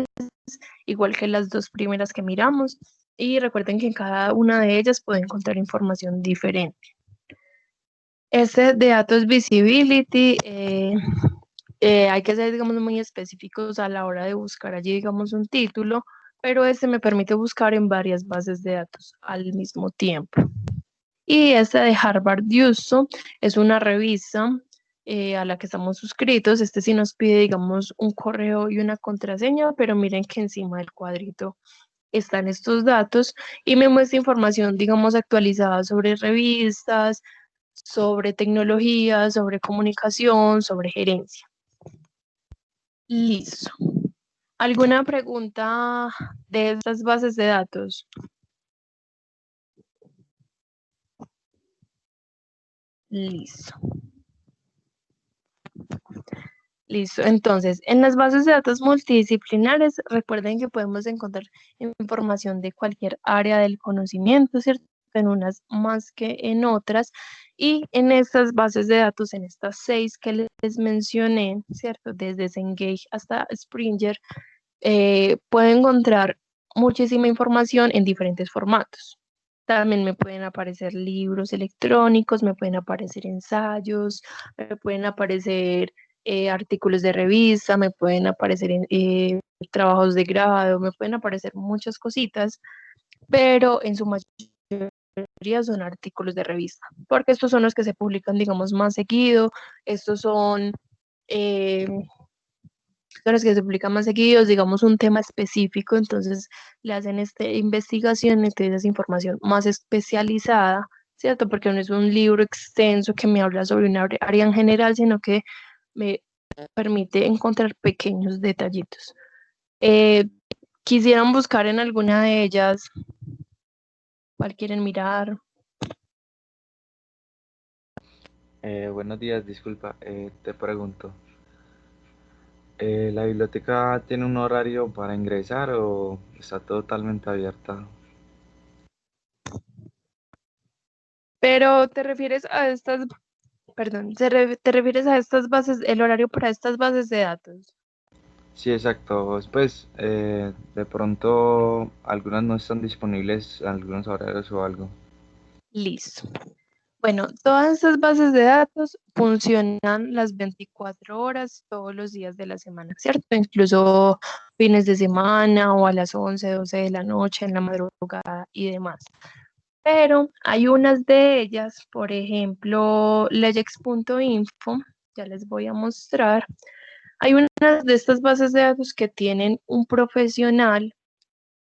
igual que las dos primeras que miramos. Y recuerden que en cada una de ellas pueden encontrar información diferente. Este de Datos Visibility, hay que ser, digamos, muy específicos a la hora de buscar allí, digamos, un título, pero este me permite buscar en varias bases de datos al mismo tiempo. Y este de Harvard Uso es una revista a la que estamos suscritos. Este sí nos pide, digamos, un correo y una contraseña, pero miren que encima del cuadrito están estos datos y me muestra información, digamos, actualizada sobre revistas, sobre tecnología, sobre comunicación, sobre gerencia. Listo. ¿Alguna pregunta de estas bases de datos? Listo. Listo. Entonces, en las bases de datos multidisciplinares, recuerden que podemos encontrar información de cualquier área del conocimiento, ¿cierto? En unas más que en otras. Y en estas bases de datos, en estas 6 que les mencioné, ¿cierto? Desde Cengage hasta Springer, pueden encontrar muchísima información en diferentes formatos. También me pueden aparecer libros electrónicos, me pueden aparecer ensayos, me pueden aparecer artículos de revista, me pueden aparecer trabajos de grado, me pueden aparecer muchas cositas, pero en su mayoría son artículos de revista, porque estos son los que se publican, digamos, más seguido, estos son los que se publican más seguidos, digamos, un tema específico, entonces le hacen esta investigación, entonces información más especializada, ¿cierto? Porque no es un libro extenso que me habla sobre una área en general, sino que me permite encontrar pequeños detallitos. ¿Quisieran buscar en alguna de ellas? ¿Cuál quieren mirar? Buenos días, disculpa, te pregunto, ¿la biblioteca tiene un horario para ingresar o está totalmente abierta? Pero te refieres a estas, perdón, te refieres a estas bases, el horario para estas bases de datos. Sí, exacto. Pues de pronto algunas no están disponibles, algunos horarios o algo. Listo. Bueno, todas estas bases de datos funcionan las 24 horas todos los días de la semana, ¿cierto? Incluso fines de semana o a las 11, 12 de la noche, en la madrugada y demás. Pero hay unas de ellas, por ejemplo, legex.info, ya les voy a mostrar. Hay unas de estas bases de datos que tienen un profesional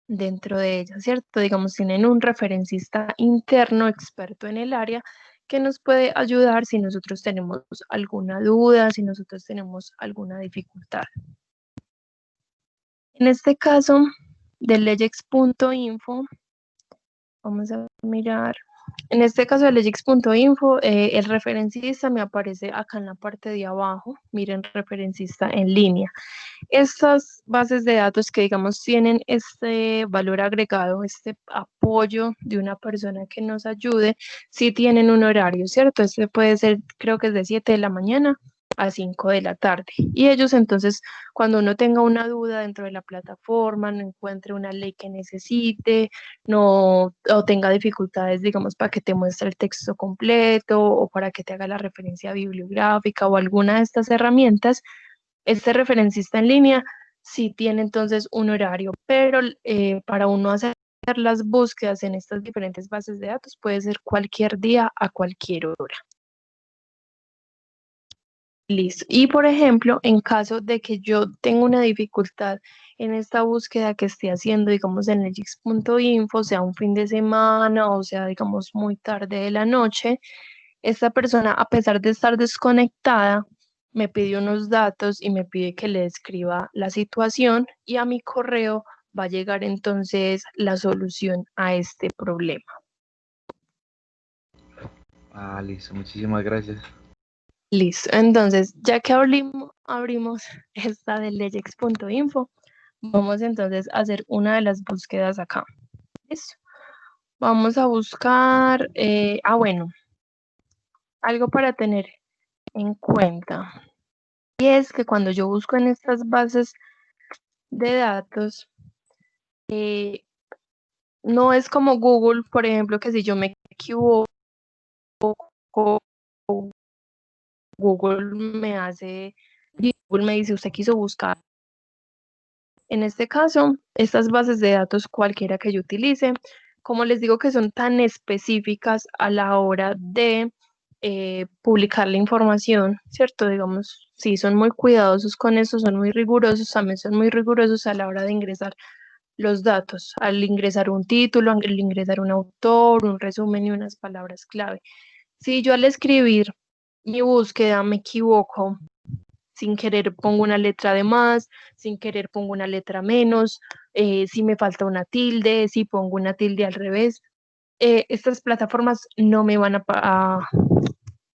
dentro de ellas, ¿cierto? Digamos, tienen un referencista interno experto en el área que nos puede ayudar si nosotros tenemos alguna duda, si nosotros tenemos alguna dificultad. En este caso, de legex.info, vamos a mirar. En este caso de legex.info, el referencista me aparece acá en la parte de abajo. Miren, referencista en línea. Estas bases de datos que, digamos, tienen este valor agregado, este apoyo de una persona que nos ayude, sí tienen un horario, ¿cierto? Este puede ser, creo que es de 7 de la mañana a 5 de la tarde. Y ellos entonces, cuando uno tenga una duda dentro de la plataforma, no encuentre una ley que necesite, no, o tenga dificultades, digamos, para que te muestre el texto completo o para que te haga la referencia bibliográfica o alguna de estas herramientas, este referencista en línea sí tiene entonces un horario, pero para uno hacer las búsquedas en estas diferentes bases de datos puede ser cualquier día a cualquier hora. Listo. Y por ejemplo, en caso de que yo tenga una dificultad en esta búsqueda que esté haciendo, digamos, en legex.info, sea un fin de semana o sea, digamos, muy tarde de la noche, esta persona, a pesar de estar desconectada, me pide unos datos y me pide que le describa la situación y a mi correo va a llegar entonces la solución a este problema. Ah, listo, muchísimas gracias. Listo, entonces ya que abrimos esta de legex.info, vamos entonces a hacer una de las búsquedas acá. ¿Listo? Vamos a buscar, bueno, algo para tener en cuenta. Y es que cuando yo busco en estas bases de datos, no es como Google, por ejemplo, que si yo me equivoco, Google me dice, usted quiso buscar. En este caso, estas bases de datos, cualquiera que yo utilice, como les digo que son tan específicas a la hora de publicar la información, ¿cierto? Digamos, sí, son muy cuidadosos con eso, son muy rigurosos, también son muy rigurosos a la hora de ingresar los datos, al ingresar un título, al ingresar un autor, un resumen y unas palabras clave. Si yo al escribir mi búsqueda me equivoco, sin querer pongo una letra de más, sin querer pongo una letra menos, si me falta una tilde, si pongo una tilde al revés, estas plataformas no me van a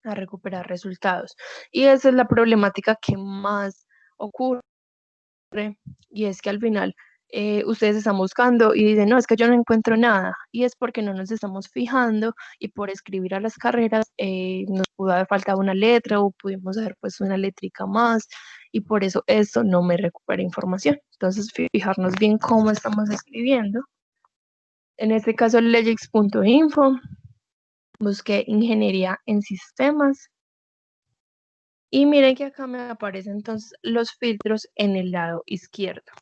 recuperar resultados. Y esa es la problemática que más ocurre, y es que al final ustedes están buscando y dicen, no, es que yo no encuentro nada, y es porque no nos estamos fijando y por escribir a las carreras nos pudo haber faltado una letra o pudimos haber puesto una letrica más, y por eso esto no me recupera información. Entonces, fijarnos bien cómo estamos escribiendo. En este caso, legix.info, busqué ingeniería en sistemas, y miren que acá me aparecen entonces los filtros en el lado izquierdo.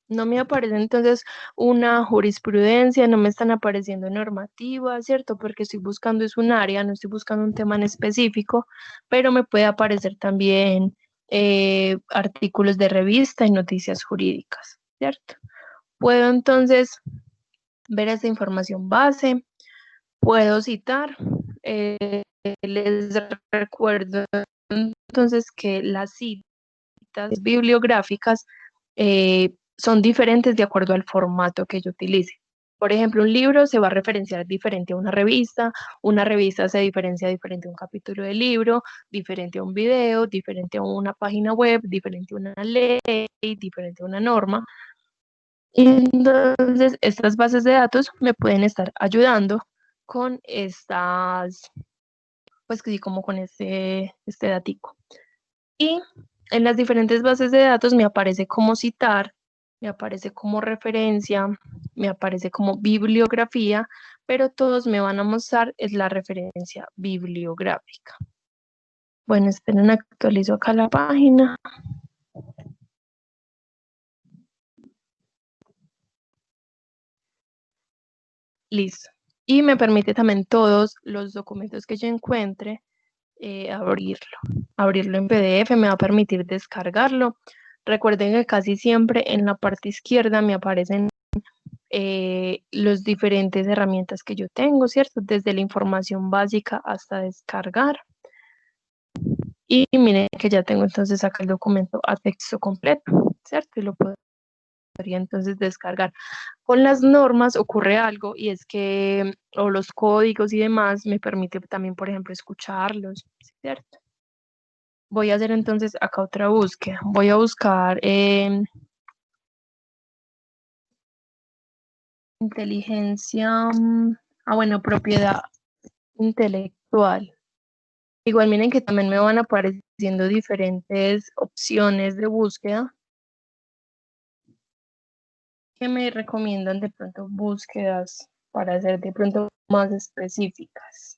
No me aparece entonces una jurisprudencia, no me están apareciendo normativas, ¿cierto? Porque estoy buscando es un área, no estoy buscando un tema en específico, pero me puede aparecer también artículos de revista y noticias jurídicas, ¿cierto? Puedo entonces ver esa información base, puedo citar, les recuerdo entonces que las citas bibliográficas son diferentes de acuerdo al formato que yo utilice. Por ejemplo, un libro se va a referenciar diferente a una revista se diferencia diferente a un capítulo de libro, diferente a un video, diferente a una página web, diferente a una ley, diferente a una norma. Y entonces, estas bases de datos me pueden estar ayudando con estas, pues sí, como con este datico. Y en las diferentes bases de datos me aparece como citar, me aparece como referencia, me aparece como bibliografía, pero todos me van a mostrar es la referencia bibliográfica. Bueno, esperen, actualizo acá la página. Listo. Y me permite también todos los documentos que yo encuentre abrirlo en PDF, me va a permitir descargarlo. Recuerden que casi siempre en la parte izquierda me aparecen las diferentes herramientas que yo tengo, ¿cierto? Desde la información básica hasta descargar. Y miren que ya tengo entonces acá el documento a texto completo, ¿cierto? Y lo podría entonces descargar. Con las normas ocurre algo y es que, o los códigos y demás, me permite también, por ejemplo, escucharlos, ¿cierto? Voy a hacer entonces acá otra búsqueda. Voy a buscar inteligencia, bueno, propiedad intelectual. Igual miren que también me van apareciendo diferentes opciones de búsqueda que me recomiendan de pronto búsquedas para ser de pronto más específicas.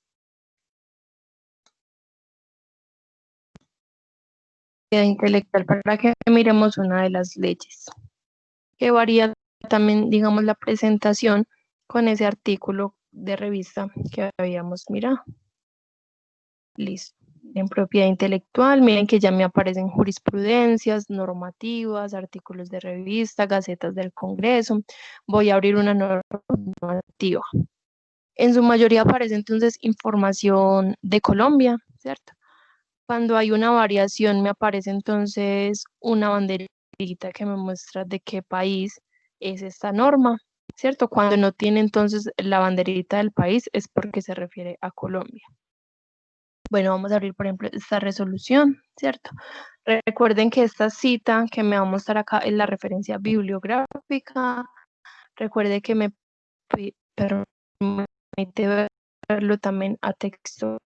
Propiedad intelectual, para que miremos una de las leyes, que varía también, digamos, la presentación con ese artículo de revista que habíamos mirado. Listo. En propiedad intelectual, miren que ya me aparecen jurisprudencias, normativas, artículos de revista, gacetas del Congreso. Voy a abrir una normativa. En su mayoría aparece entonces información de Colombia, ¿cierto? Cuando hay una variación me aparece entonces una banderita que me muestra de qué país es esta norma, ¿cierto? Cuando no tiene entonces la banderita del país es porque se refiere a Colombia. Bueno, vamos a abrir, por ejemplo, esta resolución, ¿cierto? Recuerden que esta cita que me va a mostrar acá es la referencia bibliográfica. Recuerde que me permite permite verlo también a texto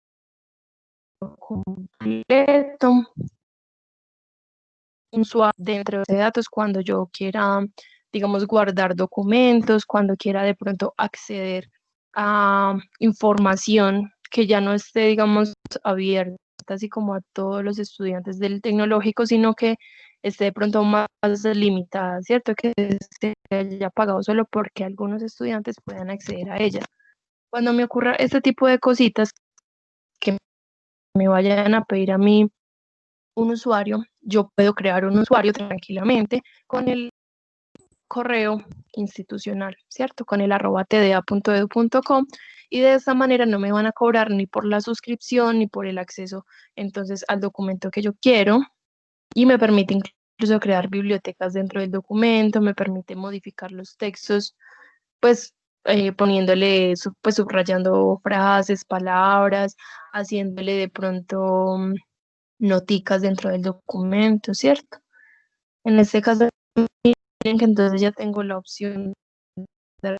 completo. Un swap dentro de datos cuando yo quiera, digamos, guardar documentos, cuando quiera de pronto acceder a información que ya no esté, digamos, abierta así como a todos los estudiantes del tecnológico, sino que esté de pronto más limitada, ¿cierto? Que se haya pagado solo porque algunos estudiantes puedan acceder a ella. Cuando me ocurra este tipo de cositas que me vayan a pedir a mí un usuario, yo puedo crear un usuario tranquilamente con el correo institucional, ¿cierto? Con el @tda.edu.com y de esta manera no me van a cobrar ni por la suscripción ni por el acceso entonces al documento que yo quiero y me permite incluso crear bibliotecas dentro del documento, me permite modificar los textos, pues poniéndole, pues subrayando frases, palabras, haciéndole de pronto noticas dentro del documento, ¿cierto? En este caso, miren que entonces ya tengo la opción de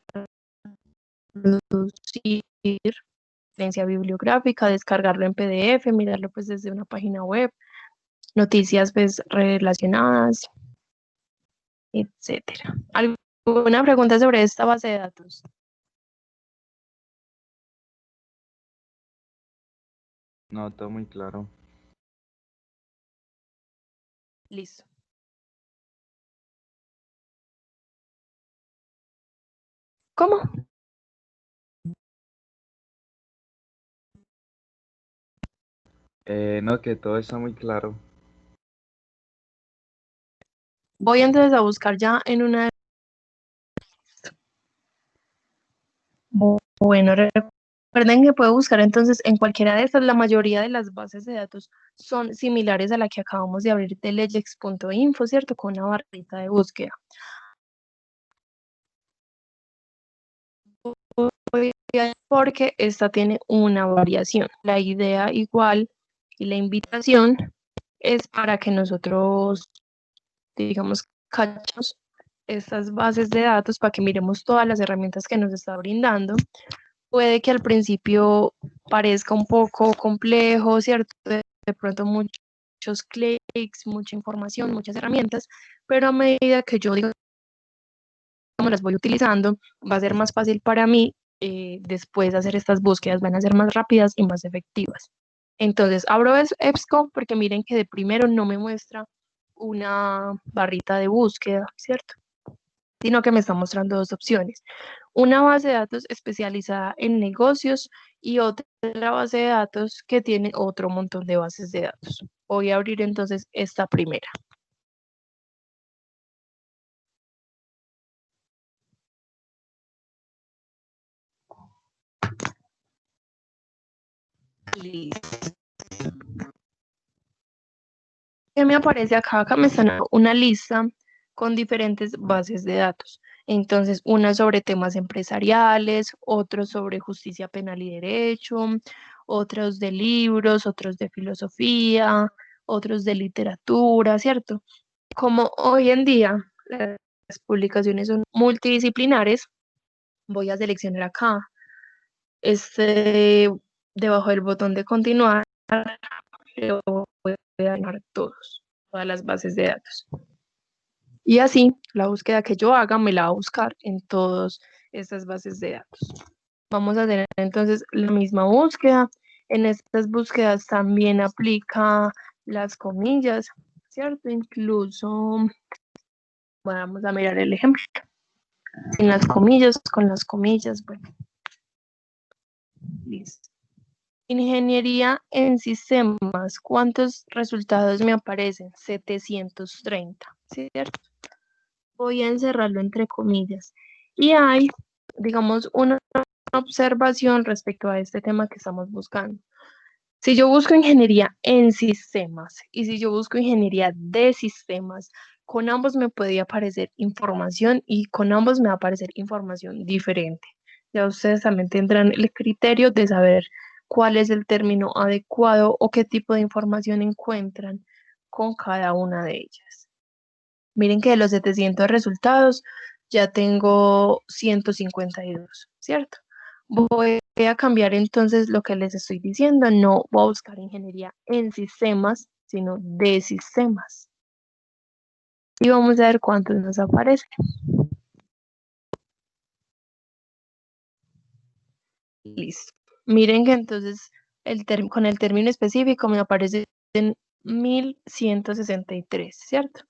reproducir referencia bibliográfica, descargarlo en PDF, mirarlo pues desde una página web, noticias pues relacionadas, etcétera. ¿Alguna pregunta sobre esta base de datos? No, todo muy claro. Listo. ¿Cómo? No, que todo está muy claro. Voy entonces a buscar ya en una... Bueno, recuerden que puedo buscar entonces en cualquiera de estas, la mayoría de las bases de datos son similares a la que acabamos de abrir de legex.info, ¿cierto? Con una barrita de búsqueda. Porque esta tiene una variación. La idea igual y la invitación es para que nosotros, digamos, cachemos estas bases de datos para que miremos todas las herramientas que nos está brindando. Puede que al principio parezca un poco complejo, ¿cierto? De pronto muchos clics, mucha información, muchas herramientas, pero a medida que yo digo cómo las voy utilizando, va a ser más fácil para mí después hacer estas búsquedas, van a ser más rápidas y más efectivas. Entonces, abro EBSCO porque miren que de primero no me muestra una barrita de búsqueda, ¿cierto? Sino que me está mostrando dos opciones. Una base de datos especializada en negocios y otra base de datos que tiene otro montón de bases de datos. Voy a abrir entonces esta primera. Listo. ¿Qué me aparece acá? Acá me están dando una lista con diferentes bases de datos. Entonces, una sobre temas empresariales, otros sobre justicia penal y derecho, otros de libros, otros de filosofía, otros de literatura, ¿cierto? Como hoy en día las publicaciones son multidisciplinares, voy a seleccionar acá, debajo del botón de continuar, le voy a dar todas las bases de datos. Y así, la búsqueda que yo haga me la va a buscar en todas estas bases de datos. Vamos a hacer entonces la misma búsqueda. En estas búsquedas también aplica las comillas, ¿cierto? Incluso, vamos a mirar el ejemplo. Sin las comillas, con las comillas, bueno. Listo. Ingeniería en sistemas, ¿cuántos resultados me aparecen? 730, ¿cierto? Voy a encerrarlo entre comillas. Y hay, digamos, una observación respecto a este tema que estamos buscando. Si yo busco ingeniería en sistemas y si yo busco ingeniería de sistemas, con ambos me puede aparecer información y con ambos me va a aparecer información diferente. Ya ustedes también tendrán el criterio de saber cuál es el término adecuado o qué tipo de información encuentran con cada una de ellas. Miren que de los 700 resultados ya tengo 152, ¿cierto? Voy a cambiar entonces lo que les estoy diciendo. No voy a buscar ingeniería en sistemas, sino de sistemas. Y vamos a ver cuántos nos aparecen. Listo. Miren que entonces con el término específico me aparece en 1163, ¿cierto?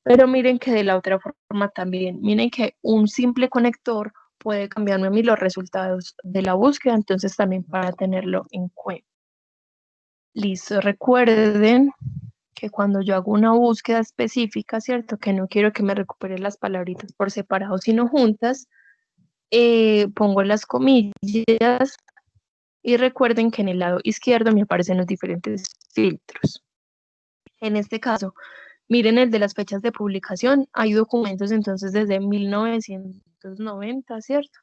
Pero miren que de la otra forma también, miren que un simple conector puede cambiarme a mí los resultados de la búsqueda, entonces también para tenerlo en cuenta. Listo, recuerden que cuando yo hago una búsqueda específica, ¿cierto? Que no quiero que me recupere las palabritas por separado, sino juntas, pongo las comillas y recuerden que en el lado izquierdo me aparecen los diferentes filtros. En este caso, miren el de las fechas de publicación. Hay documentos entonces desde 1990, ¿cierto?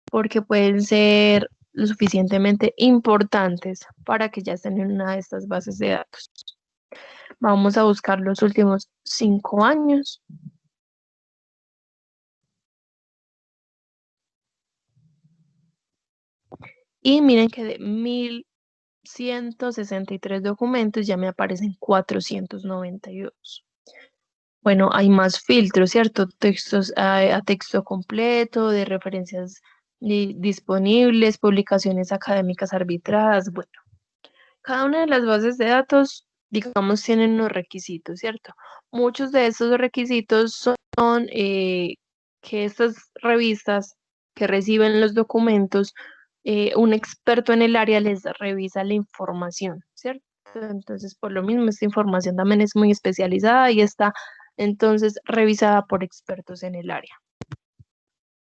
Porque pueden ser lo suficientemente importantes para que ya estén en una de estas bases de datos. Vamos a buscar los últimos 5 años. Y miren que de 1163 documentos ya me aparecen 492. Bueno, hay más filtros, ¿cierto? Textos a texto completo, de referencias disponibles, publicaciones académicas arbitradas. Bueno, cada una de las bases de datos, digamos, tienen unos requisitos, ¿cierto? Muchos de esos requisitos son que estas revistas que reciben los documentos, un experto en el área les revisa la información, ¿cierto? Entonces, por lo mismo, esta información también es muy especializada y está entonces revisada por expertos en el área.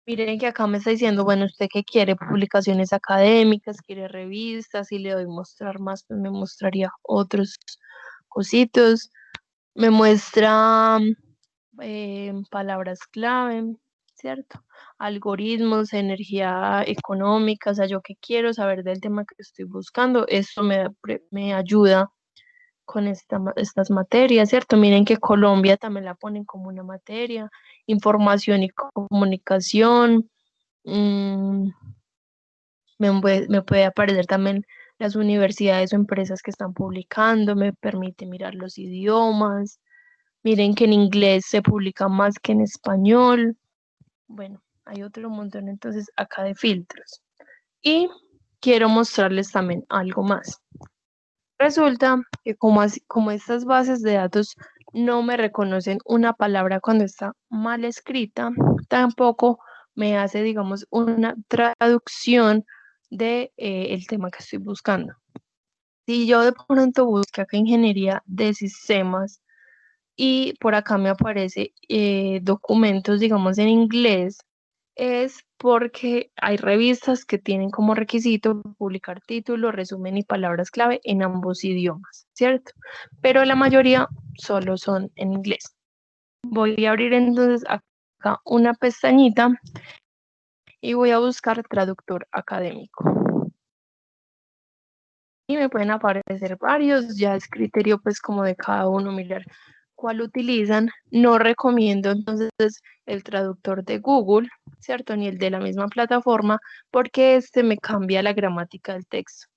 Miren que acá me está diciendo, bueno, ¿usted qué quiere? Publicaciones académicas, quiere revistas, si le doy mostrar más, pues me mostraría otros cositos. Me muestra palabras clave, ¿cierto? Algoritmos, energía económica, o sea, yo qué quiero saber del tema que estoy buscando, eso me ayuda con estas materias, ¿cierto? Miren que Colombia también la ponen como una materia, información y comunicación. mm, me puede aparecer también las universidades o empresas que están publicando, me permite mirar los idiomas. Miren que en inglés se publica más que en español. Bueno, hay otro montón entonces acá de filtros. Y quiero mostrarles también algo más. Resulta que como estas bases de datos no me reconocen una palabra cuando está mal escrita, tampoco me hace, digamos, una traducción de el tema que estoy buscando. Si yo de pronto busco acá ingeniería de sistemas y por acá me aparece documentos, digamos, en inglés, es porque hay revistas que tienen como requisito publicar título, resumen y palabras clave en ambos idiomas, ¿cierto? Pero la mayoría solo son en inglés. Voy a abrir entonces acá una pestañita y voy a buscar traductor académico. Y me pueden aparecer varios, ya es criterio pues como de cada uno mirar cuál utilizan. No recomiendo entonces el traductor de Google, ¿cierto? Ni el de la misma plataforma, porque este me cambia la gramática del texto.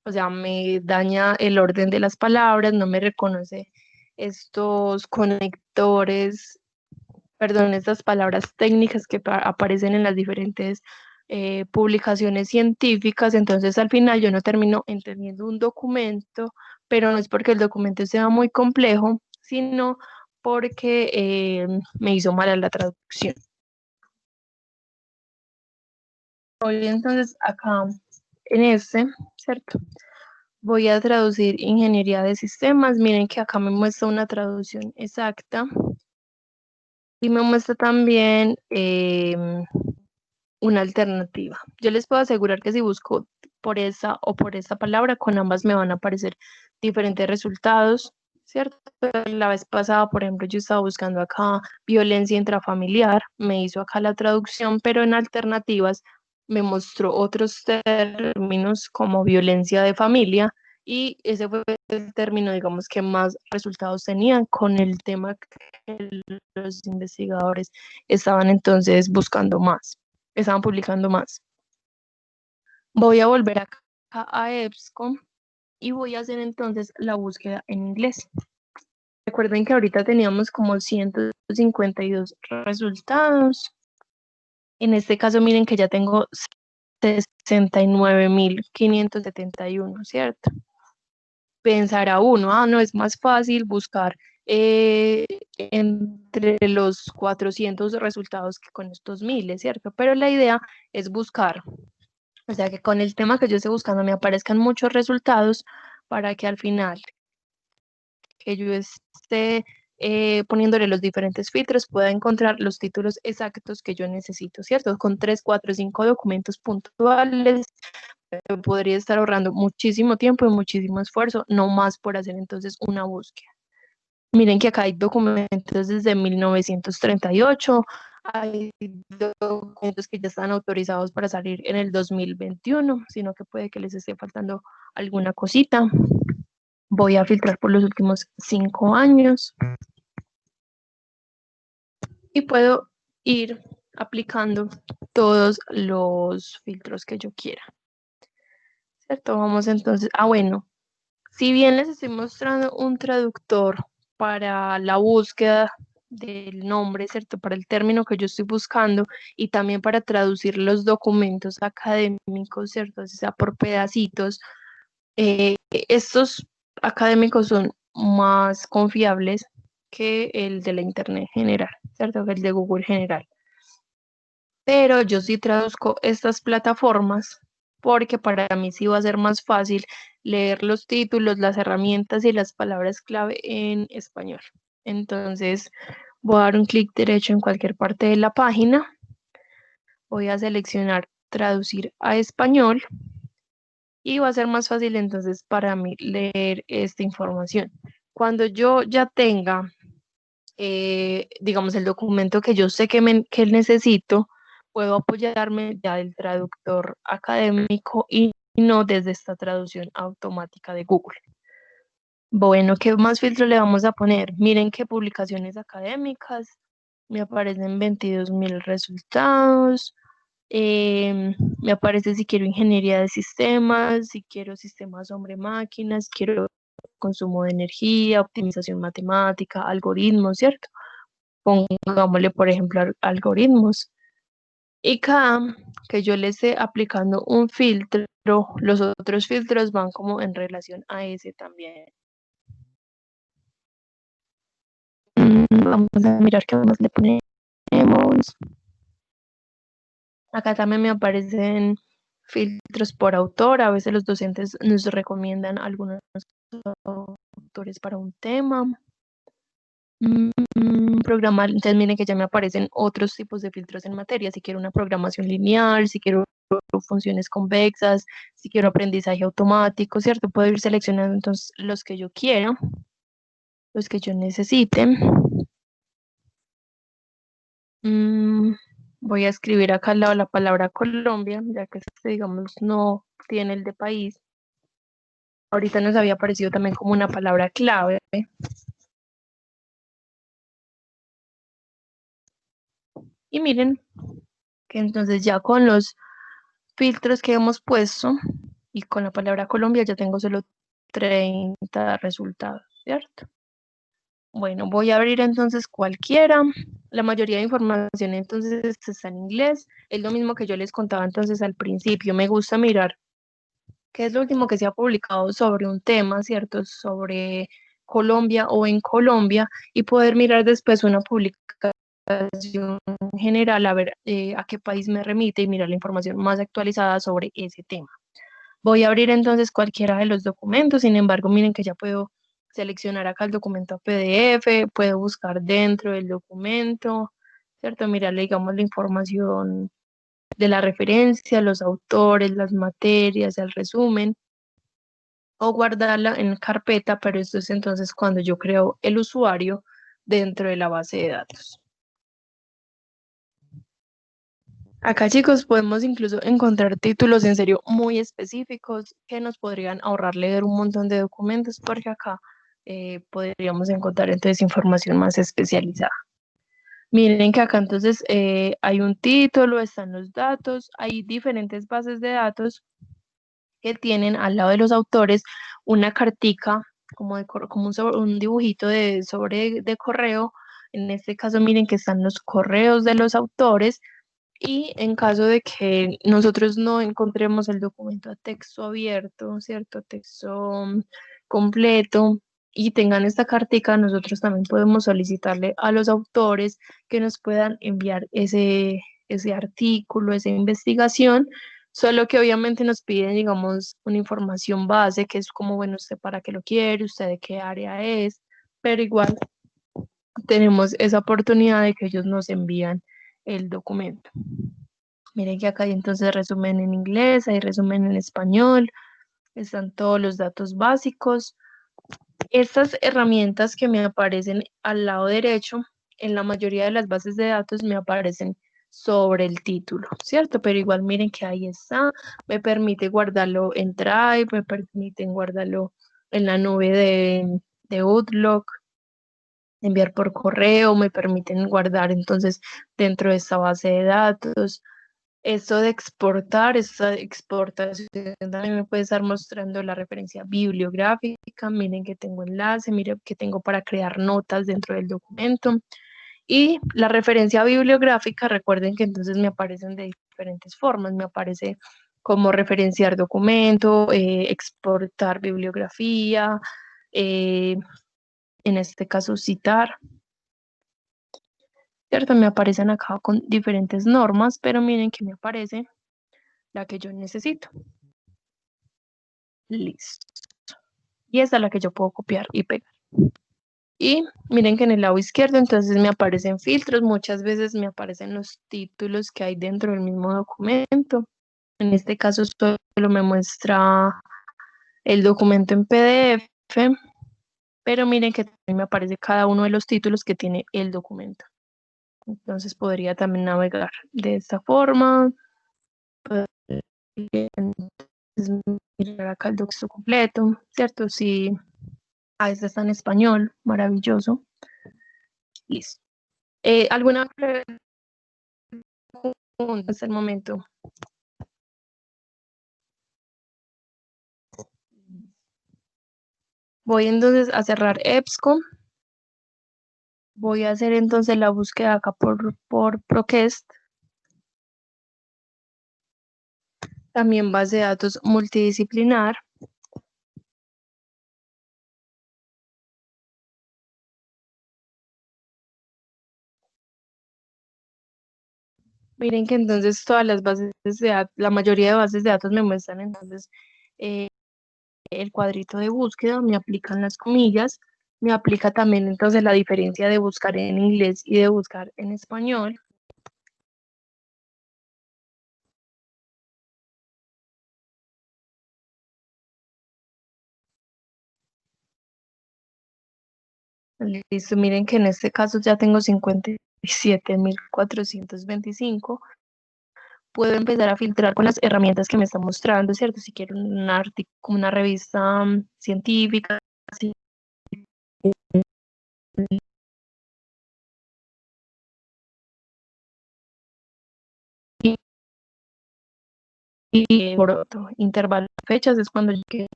O sea, me daña el orden de las palabras, no me reconoce estos conectores, perdón, estas palabras técnicas que aparecen en las diferentes publicaciones científicas, entonces al final yo no termino entendiendo un documento, pero no es porque el documento sea muy complejo, sino porque me hizo mala la traducción. Voy entonces acá en este, ¿cierto? Voy a traducir ingeniería de sistemas. Miren que acá me muestra una traducción exacta y me muestra también una alternativa. Yo les puedo asegurar que si busco por esa o por esta palabra, con ambas me van a aparecer diferentes resultados, ¿cierto? La vez pasada, por ejemplo, yo estaba buscando acá violencia intrafamiliar, me hizo acá la traducción, pero en alternativas me mostró otros términos como violencia de familia y ese fue el término, digamos, que más resultados tenían con el tema que los investigadores estaban entonces buscando más, estaban publicando más. Voy a volver acá a EBSCO y voy a hacer entonces la búsqueda en inglés. Recuerden que ahorita teníamos como 152 resultados. En este caso, miren que ya tengo 69.571, ¿cierto? Pensará uno, no, es más fácil buscar entre los 400 resultados que con estos miles, ¿cierto? Pero la idea es buscar, o sea, que con el tema que yo esté buscando me aparezcan muchos resultados para que al final que yo esté poniéndole los diferentes filtros pueda encontrar los títulos exactos que yo necesito, ¿cierto? Con 3, 4, 5 documentos puntuales podría estar ahorrando muchísimo tiempo y muchísimo esfuerzo, no más por hacer entonces una búsqueda. Miren que acá hay documentos desde 1938, hay documentos que ya están autorizados para salir en el 2021, sino que puede que les esté faltando alguna cosita. Voy a filtrar por los últimos 5 años y puedo ir aplicando todos los filtros que yo quiera. ¿Cierto? Vamos entonces, bueno, si bien les estoy mostrando un traductor para la búsqueda del nombre, ¿cierto? Para el término que yo estoy buscando y también para traducir los documentos académicos, ¿cierto? O sea, por pedacitos. Estos académicos son más confiables que el de la Internet general, ¿cierto? Que el de Google general. Pero yo sí traduzco estas plataformas porque para mí sí va a ser más fácil leer los títulos, las herramientas y las palabras clave en español. Entonces voy a dar un clic derecho en cualquier parte de la página. Voy a seleccionar traducir a español y va a ser más fácil entonces para mí leer esta información. Cuando yo ya tenga, digamos, el documento que yo sé que necesito, puedo apoyarme ya del traductor académico y no desde esta traducción automática de Google. Bueno, ¿qué más filtro le vamos a poner? Miren qué publicaciones académicas, me aparecen 22.000 resultados. Me aparece si quiero ingeniería de sistemas, si quiero sistemas hombre-máquinas, quiero consumo de energía, optimización matemática, algoritmos, ¿cierto? Pongámosle, por ejemplo, algoritmos. Y cada que yo le esté aplicando un filtro, los otros filtros van como en relación a ese también. Vamos a mirar qué más le ponemos. Acá también me aparecen filtros por autor. A veces los docentes nos recomiendan algunos autores para un tema. Programar, entonces miren que ya me aparecen otros tipos de filtros en materia. Si quiero una programación lineal, si quiero funciones convexas, si quiero aprendizaje automático, ¿cierto? Puedo ir seleccionando entonces los que yo quiera, los que yo necesite. Voy a escribir acá al lado la palabra Colombia, ya que este, digamos, no tiene el de país. Ahorita nos había aparecido también como una palabra clave. Y miren que entonces ya con los filtros que hemos puesto y con la palabra Colombia ya tengo solo 30 resultados, ¿cierto? Bueno, voy a abrir entonces cualquiera. La mayoría de información entonces está en inglés. Es lo mismo que yo les contaba entonces al principio. Me gusta mirar qué es lo último que se ha publicado sobre un tema, ¿cierto? Sobre Colombia o en Colombia y poder mirar después una publicación general a ver a qué país me remite y mirar la información más actualizada sobre ese tema. Voy a abrir entonces cualquiera de los documentos, sin embargo, miren que ya puedo seleccionar acá el documento PDF, puedo buscar dentro del documento, ¿cierto? Mirarle, digamos, la información de la referencia, los autores, las materias, el resumen, o guardarla en carpeta, pero esto es entonces cuando yo creo el usuario dentro de la base de datos. Acá, chicos, podemos incluso encontrar títulos en serio muy específicos que nos podrían ahorrar leer un montón de documentos, porque acá podríamos encontrar entonces información más especializada. Miren que acá entonces hay un título, están los datos, hay diferentes bases de datos que tienen al lado de los autores una cartica como un dibujito de correo. En este caso, miren que están los correos de los autores y en caso de que nosotros no encontremos el documento a texto abierto, ¿cierto? Texto completo y tengan esta cartica, nosotros también podemos solicitarle a los autores que nos puedan enviar ese artículo, esa investigación, solo que obviamente nos piden, digamos, una información base, que es como, bueno, usted para qué lo quiere, usted de qué área es, pero igual tenemos esa oportunidad de que ellos nos envían el documento. Miren que acá hay entonces resumen en inglés, hay resumen en español, están todos los datos básicos. Estas herramientas que me aparecen al lado derecho, en la mayoría de las bases de datos me aparecen sobre el título, ¿cierto? Pero igual miren que ahí está, me permite guardarlo en Drive, me permiten guardarlo en la nube de Outlook, enviar por correo, me permiten guardar entonces dentro de esta base de datos. Esto de exportar, esta exportación también me puede estar mostrando la referencia bibliográfica. Miren que tengo enlace, miren que tengo para crear notas dentro del documento. Y la referencia bibliográfica, recuerden que entonces me aparecen de diferentes formas. Me aparece como referenciar documento, exportar bibliografía, en este caso citar. ¿Cierto? Me aparecen acá con diferentes normas, pero miren que me aparece la que yo necesito. Listo. Y esta es la que yo puedo copiar y pegar. Y miren que en el lado izquierdo entonces me aparecen filtros. Muchas veces me aparecen los títulos que hay dentro del mismo documento. En este caso solo me muestra el documento en PDF. Pero miren que también me aparece cada uno de los títulos que tiene el documento. Entonces podría también navegar de esta forma. Mirar acá el documento completo, ¿cierto? Sí, este está en español, maravilloso. Listo. ¿Alguna pregunta hasta el momento? Voy entonces a cerrar EBSCO. Voy a hacer entonces la búsqueda acá por ProQuest. También base de datos multidisciplinar. Miren que entonces todas las bases de datos, la mayoría de bases de datos me muestran entonces el cuadrito de búsqueda, me aplican las comillas, me aplica también entonces la diferencia de buscar en inglés y de buscar en español. Listo, miren que en este caso ya tengo 57.425. Puedo empezar a filtrar con las herramientas que me está mostrando, ¿cierto? Si quiero un artículo, una revista científica, así. Y por otro intervalo de fechas es cuando yo quiero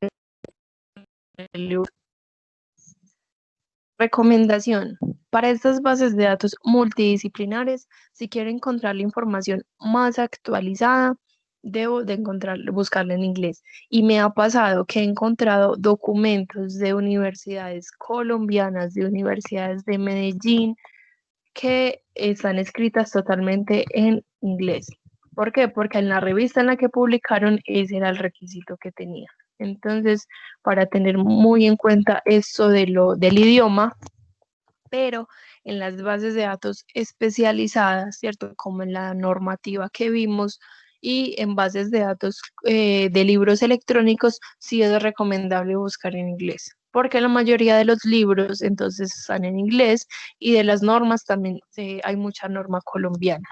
el libro. Recomendación. Para estas bases de datos multidisciplinares, si quiero encontrar la información más actualizada, debo de buscarla en inglés. Y me ha pasado que he encontrado documentos de universidades colombianas, de universidades de Medellín, que están escritas totalmente en inglés. ¿Por qué? Porque en la revista en la que publicaron ese era el requisito que tenía. Entonces, para tener muy en cuenta eso del idioma, pero en las bases de datos especializadas, ¿cierto? Como en la normativa que vimos y en bases de datos de libros electrónicos, sí es recomendable buscar en inglés, porque la mayoría de los libros entonces están en inglés y de las normas también hay mucha norma colombiana.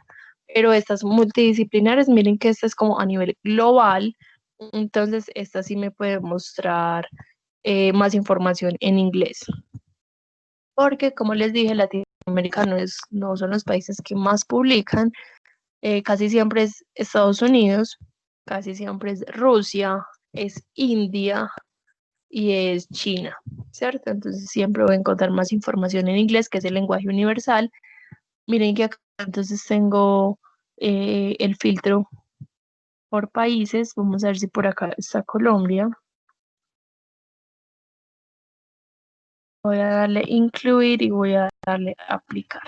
Pero estas multidisciplinares, miren que esta es como a nivel global, entonces esta sí me puede mostrar más información en inglés. Porque, como les dije, Latinoamérica no son los países que más publican. Casi siempre es Estados Unidos, casi siempre es Rusia, es India y es China, ¿cierto? Entonces siempre voy a encontrar más información en inglés, que es el lenguaje universal. Miren que acá entonces tengo el filtro por países. Vamos a ver si por acá está Colombia. Voy a darle incluir y voy a darle aplicar.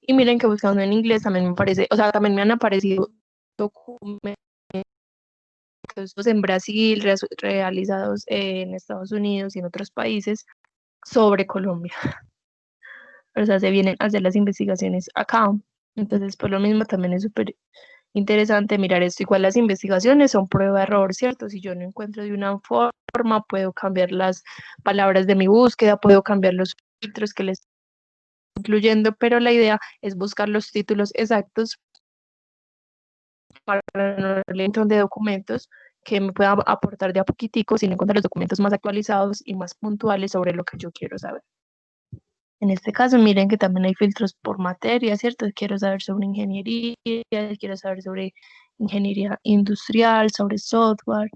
Y miren que buscando en inglés también me parece, o sea, también me han aparecido documentos en Brasil, realizados en Estados Unidos y en otros países sobre Colombia. O sea, se vienen a hacer las investigaciones acá. Entonces, por lo mismo, también es súper interesante mirar esto. Igual las investigaciones son prueba-error, ¿cierto? Si yo no encuentro de una forma, puedo cambiar las palabras de mi búsqueda, puedo cambiar los filtros que les estoy incluyendo, pero la idea es buscar los títulos exactos para un montón de documentos que me puedan aportar de a poquitico, sin encontrar los documentos más actualizados y más puntuales sobre lo que yo quiero saber. En este caso, miren que también hay filtros por materia, ¿cierto? Quiero saber sobre ingeniería, quiero saber sobre ingeniería industrial, sobre software.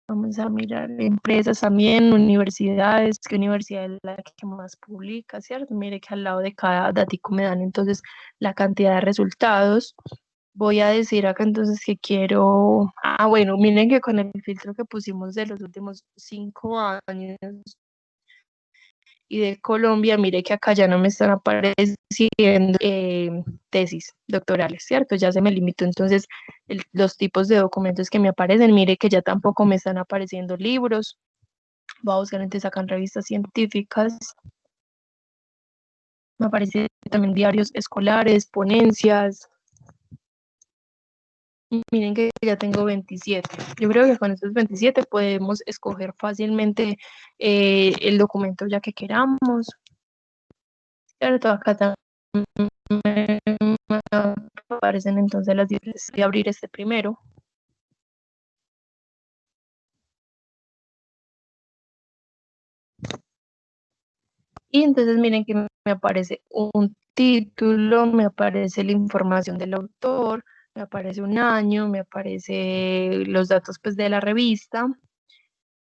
Vamos a mirar empresas también, universidades, qué universidad es la que más publica, ¿cierto? Mire que al lado de cada datico me dan entonces la cantidad de resultados. Voy a decir acá entonces que quiero, bueno, miren que con el filtro que pusimos de los últimos 5 años y de Colombia, mire que acá ya no me están apareciendo tesis doctorales, ¿cierto? Ya se me limitó entonces los tipos de documentos que me aparecen. Mire que ya tampoco me están apareciendo libros. Voy a buscar entonces acá en revistas científicas. Me aparecen también diarios escolares, ponencias. Miren que ya tengo 27. Yo creo que con estos 27 podemos escoger fácilmente el documento ya que queramos. ¿Cierto? Acá también me aparecen entonces las diferencias. Voy a abrir este primero. Y entonces miren que me aparece un título, me aparece la información del autor, me aparece un año, me aparece los datos pues de la revista,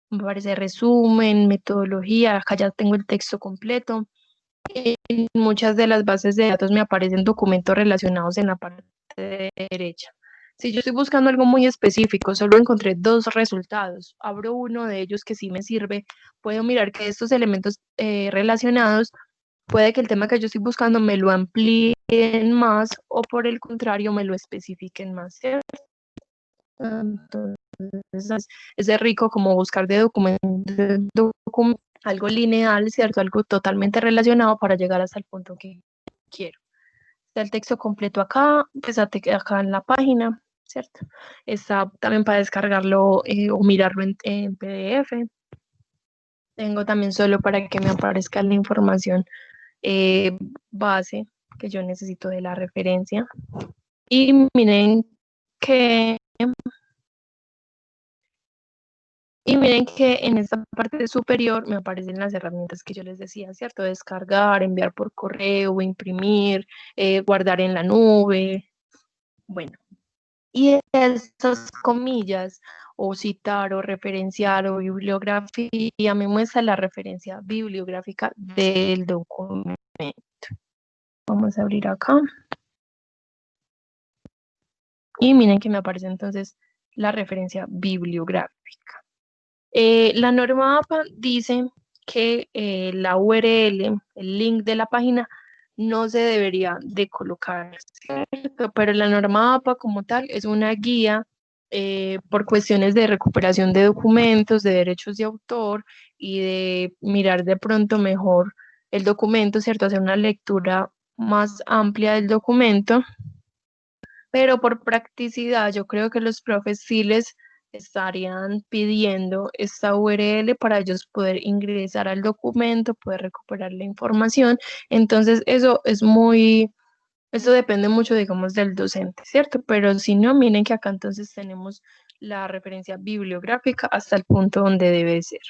me aparece resumen, metodología, acá ya tengo el texto completo. En muchas de las bases de datos me aparecen documentos relacionados en la parte derecha. Si yo estoy buscando algo muy específico, solo encontré 2 resultados, abro uno de ellos que sí me sirve, puedo mirar que estos elementos relacionados, puede que el tema que yo estoy buscando me lo amplíen más o por el contrario me lo especifiquen más, ¿cierto? Entonces es de rico como buscar de documento algo lineal, ¿cierto? Algo totalmente relacionado para llegar hasta el punto que quiero. Está el texto completo acá, pues acá en la página, ¿cierto? Está también para descargarlo o mirarlo en PDF. Tengo también solo para que me aparezca la información base que yo necesito de la referencia. Y miren que en esta parte superior me aparecen las herramientas que yo les decía, ¿cierto? Descargar, enviar por correo, imprimir, guardar en la nube. Bueno, y estas comillas, o citar, o referenciar, o bibliografía, me muestra la referencia bibliográfica del documento. Vamos a abrir acá. Y miren que me aparece entonces la referencia bibliográfica. La norma APA dice que la URL, el link de la página, no se debería de colocar, ¿cierto? Pero la norma APA como tal es una guía por cuestiones de recuperación de documentos, de derechos de autor y de mirar de pronto mejor el documento, ¿cierto? Hacer una lectura más amplia del documento. Pero por practicidad, yo creo que los profes sí les estarían pidiendo esta URL para ellos poder ingresar al documento, poder recuperar la información. Entonces, eso depende mucho, digamos, del docente, ¿cierto? Pero si no, miren que acá entonces tenemos la referencia bibliográfica hasta el punto donde debe ser.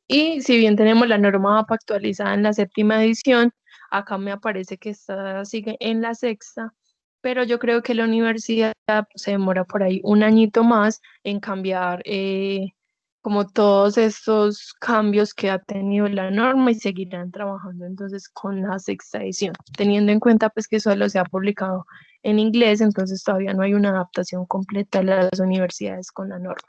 Y si bien tenemos la norma APA actualizada en la 7ª edición, acá me aparece que esta sigue en la 6ª, pero yo creo que la universidad se demora por ahí un añito más en cambiar como todos estos cambios que ha tenido la norma y seguirán trabajando entonces con la 6ª edición, teniendo en cuenta pues que solo se ha publicado en inglés, entonces todavía no hay una adaptación completa de las universidades con la norma.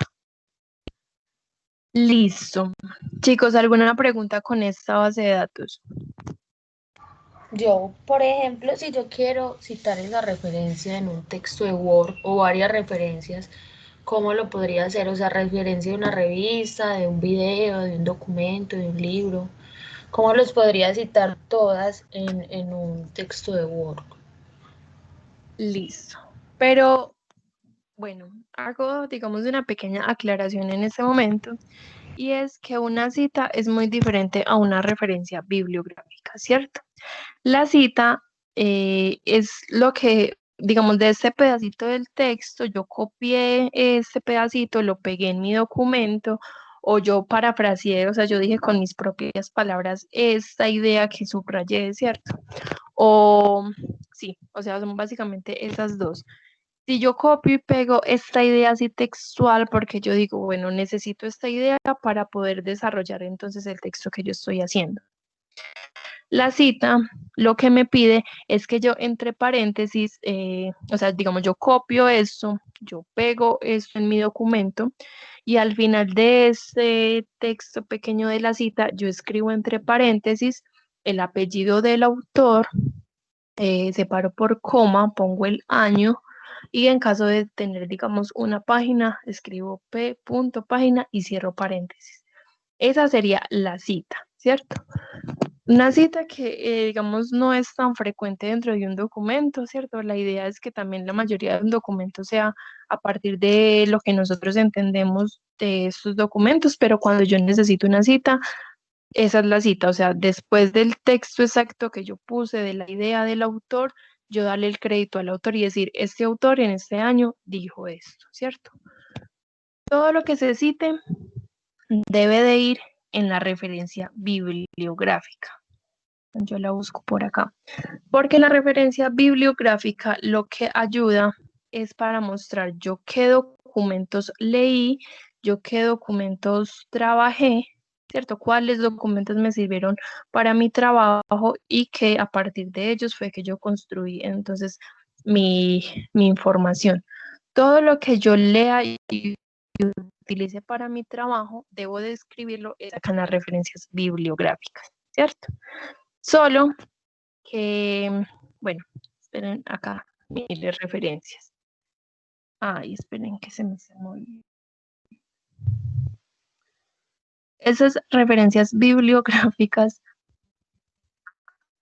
Listo. Chicos, ¿alguna pregunta con esta base de datos? Yo, por ejemplo, si yo quiero citar esa referencia en un texto de Word o varias referencias, ¿cómo lo podría hacer? O sea, referencia de una revista, de un video, de un documento, de un libro. ¿Cómo los podría citar todas en un texto de Word? Listo. Pero, bueno, hago, digamos, una pequeña aclaración en este momento, y es que una cita es muy diferente a una referencia bibliográfica, ¿cierto? La cita es lo que, digamos, de este pedacito del texto, yo copié este pedacito, lo pegué en mi documento, o yo parafraseé, o sea, yo dije con mis propias palabras esta idea que subrayé, ¿cierto? O sí, o sea, son básicamente esas dos. Si yo copio y pego esta idea así textual, porque yo digo, bueno, necesito esta idea para poder desarrollar entonces el texto que yo estoy haciendo. La cita lo que me pide es que yo entre paréntesis, o sea, digamos, yo copio esto, yo pego esto en mi documento y al final de este texto pequeño de la cita, yo escribo entre paréntesis el apellido del autor, separo por coma, pongo el año y en caso de tener, digamos, una página, escribo p.página y cierro paréntesis. Esa sería la cita, ¿cierto? Una cita que, digamos, no es tan frecuente dentro de un documento, ¿cierto? La idea es que también la mayoría de un documento sea a partir de lo que nosotros entendemos de estos documentos, pero cuando yo necesito una cita, esa es la cita, o sea, después del texto exacto que yo puse de la idea del autor, yo darle el crédito al autor y decir, este autor en este año dijo esto, ¿cierto? Todo lo que se cite debe de ir en la referencia bibliográfica. Yo la busco por acá. Porque la referencia bibliográfica lo que ayuda es para mostrar yo qué documentos leí, yo qué documentos trabajé, ¿cierto? Cuáles documentos me sirvieron para mi trabajo y que a partir de ellos fue que yo construí entonces mi información. Todo lo que yo lea y utilice para mi trabajo, debo de escribirlo acá en las referencias bibliográficas, ¿cierto? Solo que, bueno, esperen acá, miles referencias. Ay, esperen que se me está moviendo. Esas referencias bibliográficas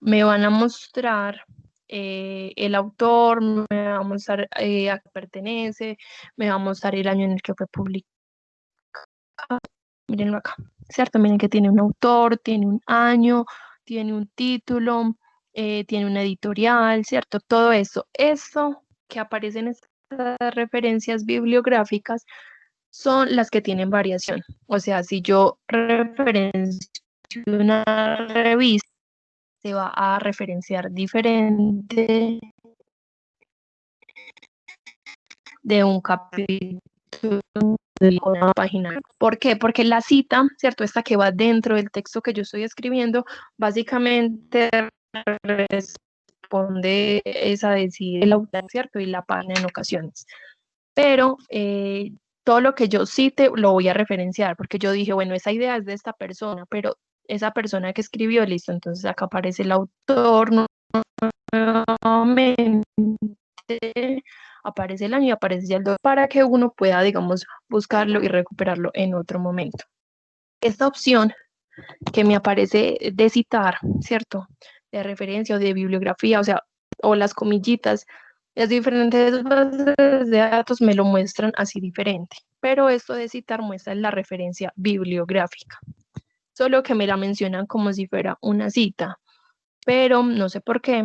me van a mostrar el autor, me va a mostrar a qué pertenece, me va a mostrar el año en el que fue publicado. Mírenlo acá, ¿cierto? Miren que tiene un autor, tiene un año, tiene un título, tiene una editorial, ¿cierto? Todo eso. Eso que aparece en estas referencias bibliográficas son las que tienen variación. O sea, si yo referencio una revista, se va a referenciar diferente de un capítulo de una página. ¿Por qué? Porque la cita, ¿cierto? Esta que va dentro del texto que yo estoy escribiendo, básicamente responde esa decir el autor, ¿cierto? Y la página en ocasiones. Pero todo lo que yo cite lo voy a referenciar, porque yo dije, bueno, esa idea es de esta persona, pero esa persona que escribió, listo, entonces acá aparece el autor nuevamente, aparece el año y aparece ya el 2 para que uno pueda, digamos, buscarlo y recuperarlo en otro momento. Esta opción que me aparece de citar, ¿cierto? De referencia o de bibliografía, o sea, o las comillitas, las diferentes bases de datos me lo muestran así diferente, pero esto de citar muestra la referencia bibliográfica, solo que me la mencionan como si fuera una cita, pero no sé por qué,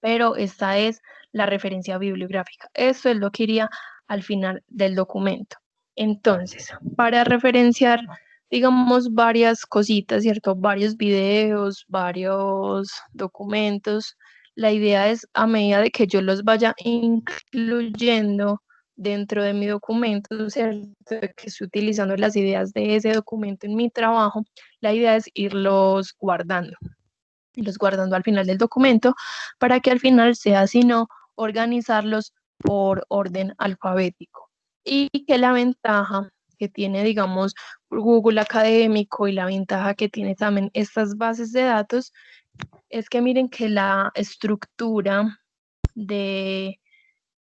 pero esta es la referencia bibliográfica. Esto es lo que iría al final del documento. Entonces, para referenciar, digamos, varias cositas, ¿cierto? Varios videos, varios documentos. La idea es, a medida de que yo los vaya incluyendo dentro de mi documento, ¿cierto? Que estoy utilizando las ideas de ese documento en mi trabajo, la idea es irlos guardando al final del documento para que al final sea sino organizarlos por orden alfabético. Y que la ventaja que tiene, digamos, Google Académico y la ventaja que tiene también estas bases de datos es que miren que la estructura de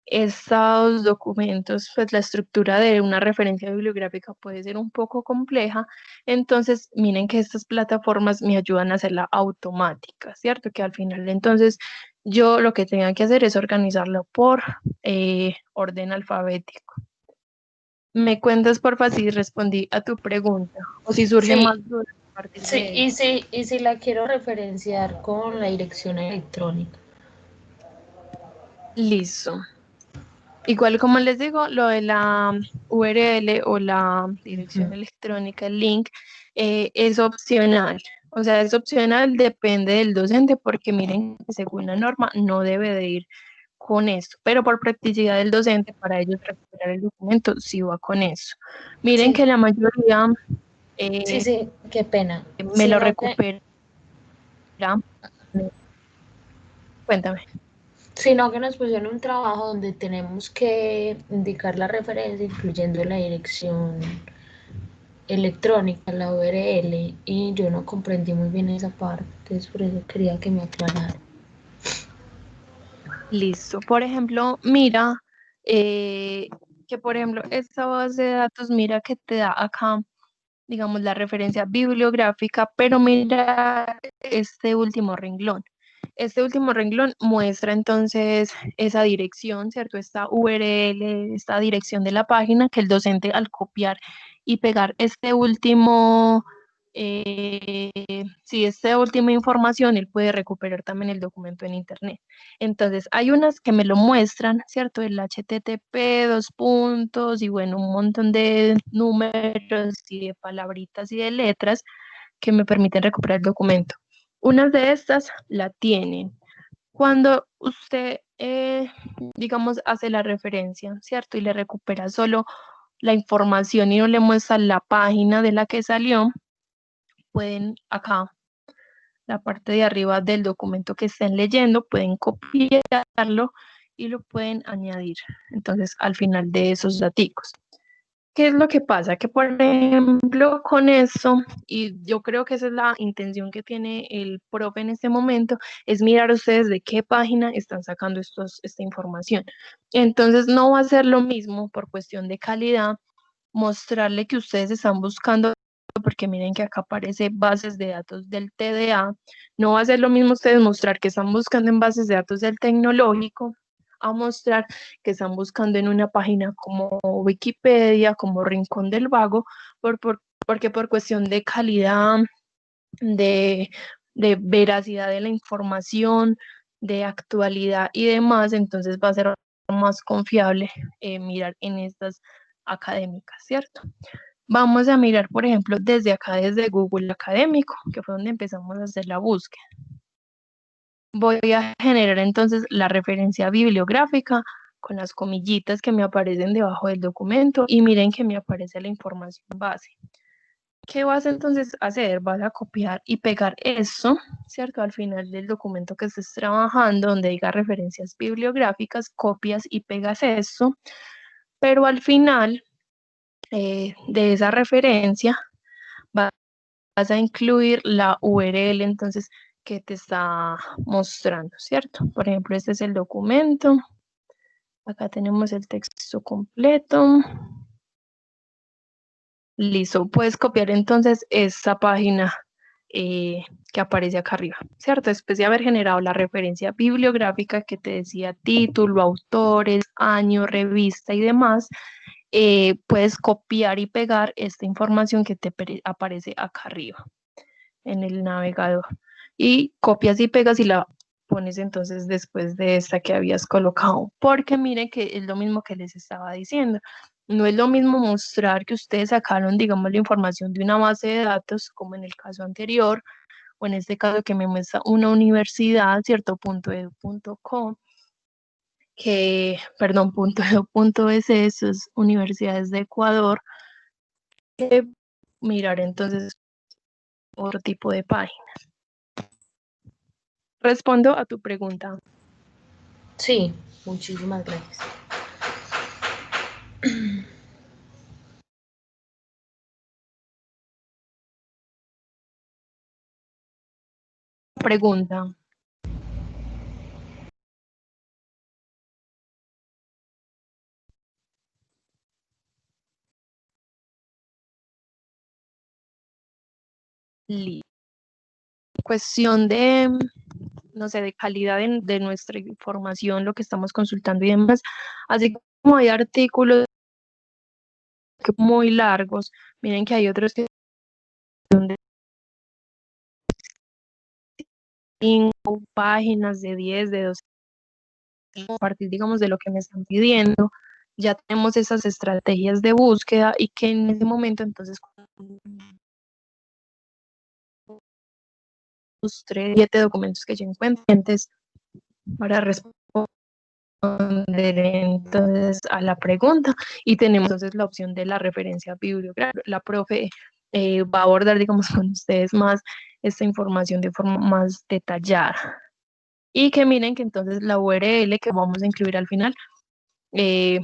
estos documentos, pues la estructura de una referencia bibliográfica puede ser un poco compleja, entonces miren que estas plataformas me ayudan a hacerla automática, ¿cierto? Que al final entonces yo lo que tenga que hacer es organizarlo por orden alfabético. ¿Me cuentas, porfa, si respondí a tu pregunta o si surgen más Sí, dudas a partir sí, de eso? y si la quiero referenciar con la dirección electrónica. Listo. Igual como les digo, lo de la URL o la dirección electrónica, el link, es opcional. O sea, es opcional, depende del docente, porque miren, que según la norma no debe de ir con eso, pero por practicidad del docente, para ellos recuperar el documento, sí va con eso. Miren Sí, que la mayoría sí, eh, sí, qué pena. me lo Sino que, recupera. Cuéntame. sino que nos pusieron un trabajo donde tenemos que indicar la referencia, incluyendo la dirección electrónica, la URL, y yo no comprendí muy bien esa parte, entonces por eso quería que me aclarara. Listo. Por ejemplo, mira, que por ejemplo, esta base de datos, mira que te da acá, digamos, la referencia bibliográfica, pero mira este último renglón. Este último renglón muestra entonces esa dirección, ¿cierto? Esta URL, esta dirección de la página que el docente al copiar y pegar este último, esta última información, él puede recuperar también el documento en internet. Entonces, hay unas que me lo muestran, ¿cierto? El HTTP, dos puntos y bueno, un montón de números y de palabritas y de letras que me permiten recuperar el documento. Unas de estas la tienen. Cuando usted, digamos, hace la referencia, ¿cierto? Y le recupera solo la información y no le muestra la página de la que salió, pueden acá, la parte de arriba del documento que estén leyendo, pueden copiarlo y lo pueden añadir. Entonces, al final de esos daticos. ¿Qué es lo que pasa? Que, por ejemplo, con eso, y yo creo que esa es la intención que tiene el profe en este momento, es mirar ustedes de qué página están sacando esta información. Entonces, no va a ser lo mismo por cuestión de calidad mostrarle que ustedes están buscando, porque miren que acá aparece bases de datos del TDA, no va a ser lo mismo ustedes mostrar que están buscando en bases de datos del tecnológico, a mostrar que están buscando en una página como Wikipedia, como Rincón del Vago, porque por cuestión de calidad, de, de veracidad de la información, de actualidad y demás, entonces va a ser más confiable mirar en estas académicas, ¿cierto? Vamos a mirar, por ejemplo, desde acá, desde Google Académico, que fue donde empezamos a hacer la búsqueda. Voy a generar entonces la referencia bibliográfica con las comillitas que me aparecen debajo del documento y miren que me aparece la información base. ¿Qué vas entonces a hacer? Vas a copiar y pegar eso, ¿cierto? Al final del documento que estés trabajando, donde diga referencias bibliográficas, copias y pegas eso, pero al final de esa referencia vas a incluir la URL entonces que te está mostrando, ¿cierto? Por ejemplo, este es el documento. Acá tenemos el texto completo. Listo, puedes copiar entonces esta página que aparece acá arriba, ¿cierto? Después de haber generado la referencia bibliográfica que te decía título, autores, año, revista y demás, puedes copiar y pegar esta información que te aparece acá arriba en el navegador. Y copias y pegas y la pones entonces después de esta que habías colocado, porque miren que es lo mismo que les estaba diciendo. No es lo mismo mostrar que ustedes sacaron, digamos, la información de una base de datos, como en el caso anterior, o en este caso que me muestra una universidad, ¿cierto? .edu.co, que, perdón, .edu.es, eso es universidades de Ecuador, que mirar entonces otro tipo de página. Respondo a tu pregunta. Sí, muchísimas gracias. Pregunta. Cuestión de, no sé, de calidad de nuestra información, lo que estamos consultando y demás, así como hay artículos muy largos, miren que hay otros que son de 5 páginas, de 10, de 12, a partir, digamos, de lo que me están pidiendo, ya tenemos esas estrategias de búsqueda y que en ese momento, entonces, los 3, 7 documentos que yo encuentre para responder entonces a la pregunta, y tenemos entonces la opción de la referencia bibliográfica. La profe va a abordar, digamos, con ustedes más esta información de forma más detallada. Y que miren que entonces la URL que vamos a incluir al final,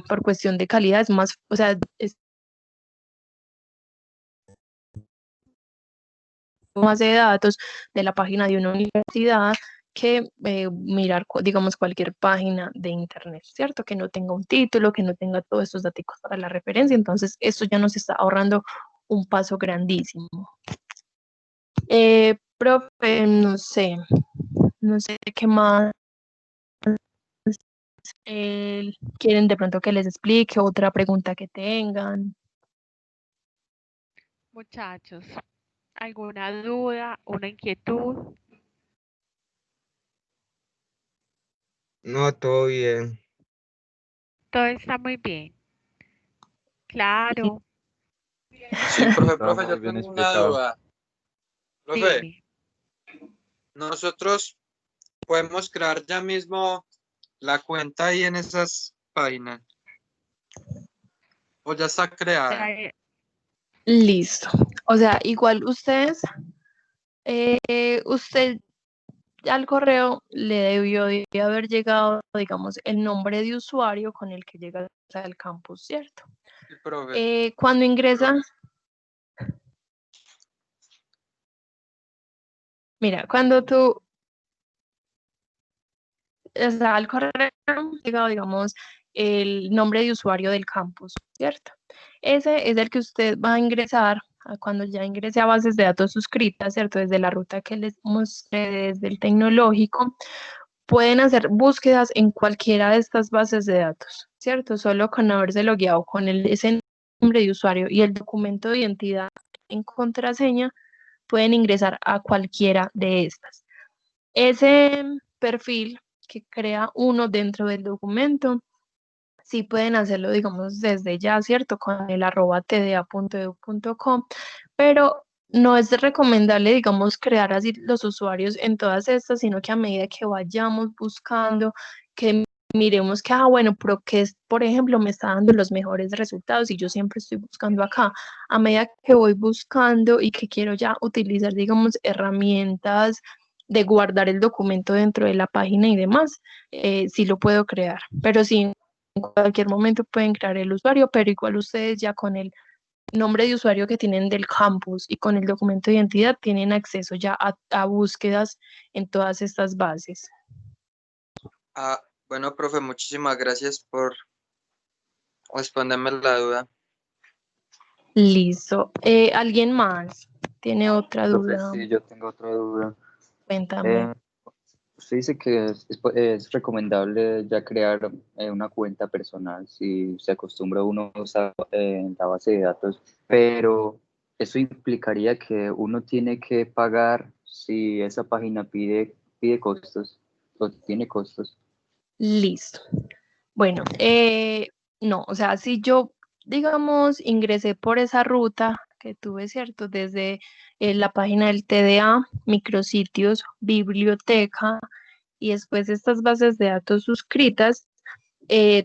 por cuestión de calidad, es más, o sea, es más de datos de la página de una universidad que mirar, digamos, cualquier página de internet, ¿cierto? Que no tenga un título, que no tenga todos estos datos para la referencia. Entonces, esto ya nos está ahorrando un paso grandísimo. Profe, no sé qué más quieren de pronto que les explique, otra pregunta que tengan. Muchachos, ¿alguna duda, una inquietud? No, todo bien. Todo está muy bien. Claro, Sí, profe, Todo profe, muy yo bien tengo una explicado. duda. Profe, dime. nosotros podemos crear ya mismo la cuenta ahí en esas páginas. O ya está creada. Eh, Listo. O sea, igual ustedes, usted al correo le debió de haber llegado, digamos, el nombre de usuario con el que llega al campus, ¿cierto? Sí, profe. Cuando ingresa, mira, cuando tú, o sea, al correo llega, digamos, el nombre de usuario del campus, ¿cierto? Ese es el que usted va a ingresar cuando ya ingrese a bases de datos suscritas, ¿cierto? Desde la ruta que les mostré desde el tecnológico, pueden hacer búsquedas en cualquiera de estas bases de datos, ¿cierto? Solo con haberse logueado con ese nombre de usuario y el documento de identidad en contraseña, pueden ingresar a cualquiera de estas. Ese perfil que crea uno dentro del documento, sí pueden hacerlo, digamos, desde ya, ¿cierto? Con el @tda.edu.co, pero no es recomendable, digamos, crear así los usuarios en todas estas, sino que a medida que vayamos buscando, que miremos que, bueno, pero que, por ejemplo, me está dando los mejores resultados y yo siempre estoy buscando acá. A medida que voy buscando y que quiero ya utilizar, digamos, herramientas de guardar el documento dentro de la página y demás, sí lo puedo crear, pero sí, en cualquier momento pueden crear el usuario, pero igual ustedes ya con el nombre de usuario que tienen del campus y con el documento de identidad tienen acceso ya a búsquedas en todas estas bases. Ah, bueno, profe, muchísimas gracias por responderme la duda. Listo. ¿Alguien más tiene otra Profe, duda? sí, yo tengo otra duda. Cuéntame. Usted dice que es recomendable ya crear una cuenta personal si se acostumbra uno a usar la base de datos, pero eso implicaría que uno tiene que pagar si esa página pide costos. o tiene costos? Listo. Bueno, no, o sea, si yo, digamos, ingresé por esa ruta que tuve, ¿cierto? Desde la página del TDA, micrositios, biblioteca y después estas bases de datos suscritas,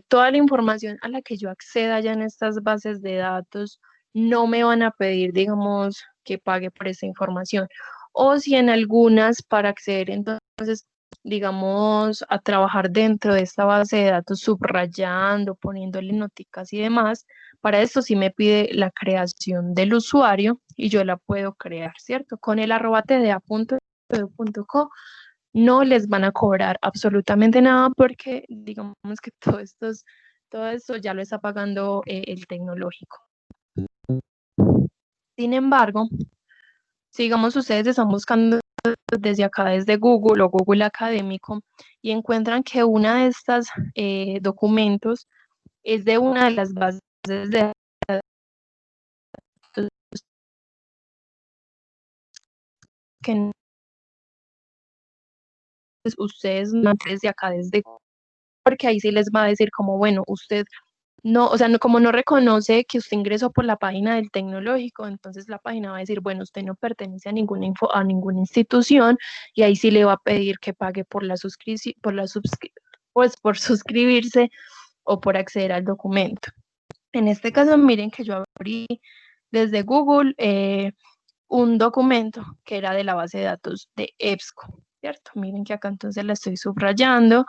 toda la información a la que yo acceda ya en estas bases de datos no me van a pedir, digamos, que pague por esa información. O si en algunas para acceder entonces, digamos, a trabajar dentro de esta base de datos, subrayando, poniéndole noticas y demás, para esto sí me pide la creación del usuario y yo la puedo crear, ¿cierto? Con el @tda.edu.co no les van a cobrar absolutamente nada porque digamos que todo esto ya lo está pagando el tecnológico. Sin embargo, si digamos ustedes están buscando desde acá, desde Google o Google Académico, y encuentran que una de estas documentos es de una de las bases de datos que ustedes no desde acá, desde Google, porque ahí sí les va a decir como, bueno, usted no, o sea, no, como no reconoce que usted ingresó por la página del tecnológico, entonces la página va a decir, bueno, usted no pertenece a ninguna a ninguna institución y ahí sí le va a pedir que pague por la suscripción, pues por suscribirse o por acceder al documento. En este caso, miren que yo abrí desde Google un documento que era de la base de datos de EBSCO, ¿cierto? Miren que acá entonces la estoy subrayando.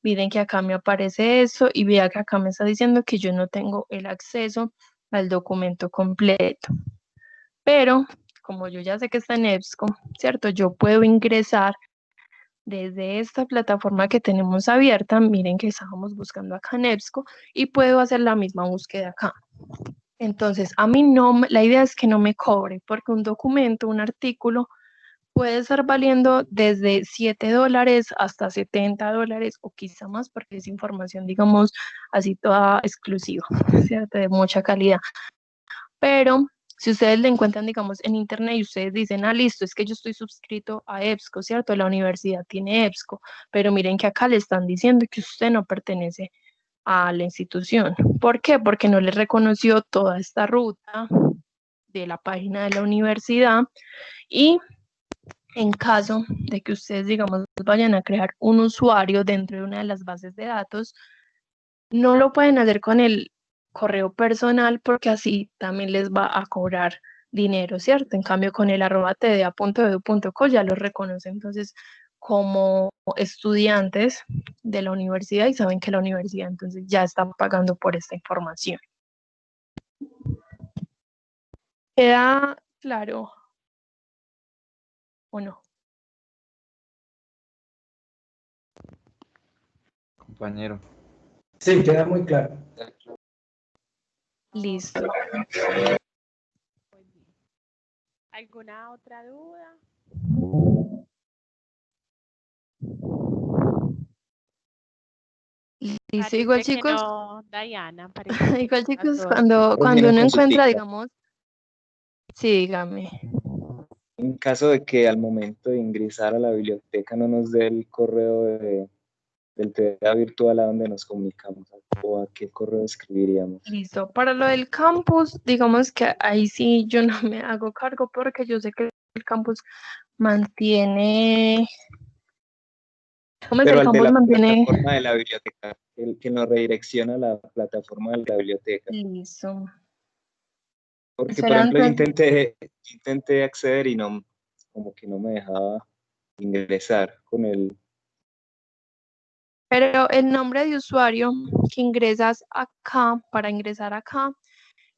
Miren que acá me aparece eso y vea que acá me está diciendo que yo no tengo el acceso al documento completo. Pero como yo ya sé que está en EBSCO, ¿cierto? Yo puedo ingresar desde esta plataforma que tenemos abierta. Miren que estábamos buscando acá en EBSCO y puedo hacer la misma búsqueda acá. Entonces, a mí no, la idea es que no me cobre porque un documento, un artículo, puede estar valiendo desde $7 hasta $70 o quizá más porque es información, digamos, así toda exclusiva, ¿cierto? De mucha calidad. Pero si ustedes le encuentran, digamos, en internet y ustedes dicen, listo, es que yo estoy suscrito a EBSCO, ¿cierto? La universidad tiene EBSCO, pero miren que acá le están diciendo que usted no pertenece a la institución. ¿Por qué? Porque no le reconoció toda esta ruta de la página de la universidad y en caso de que ustedes, digamos, vayan a crear un usuario dentro de una de las bases de datos, no lo pueden hacer con el correo personal porque así también les va a cobrar dinero, ¿cierto? En cambio, con el @tda.edu.co ya lo reconoce entonces como estudiantes de la universidad y saben que la universidad entonces ya está pagando por esta información. ¿Queda claro o no? Compañero. Sí, queda muy claro. Listo. Muy bien. ¿Alguna otra duda? Listo, igual Parece que chicos, no, Diana, parece que igual a chicos, todos. cuando Tiene uno una encuentra, consultica. digamos, sí, dígame. En caso de que al momento de ingresar a la biblioteca no nos dé el correo del TDA virtual a donde nos comunicamos, o a qué correo escribiríamos. Listo. Para lo del campus, digamos que ahí sí yo no me hago cargo porque yo sé que el campus mantiene, ¿cómo es? Pero El al de campus la mantiene, plataforma de la biblioteca, el que nos redirecciona a la plataforma de la biblioteca. listo. Porque, por Será ejemplo, yo entonces, intenté acceder y no, como que no me dejaba ingresar con el... pero el nombre de usuario que ingresas acá, para ingresar acá,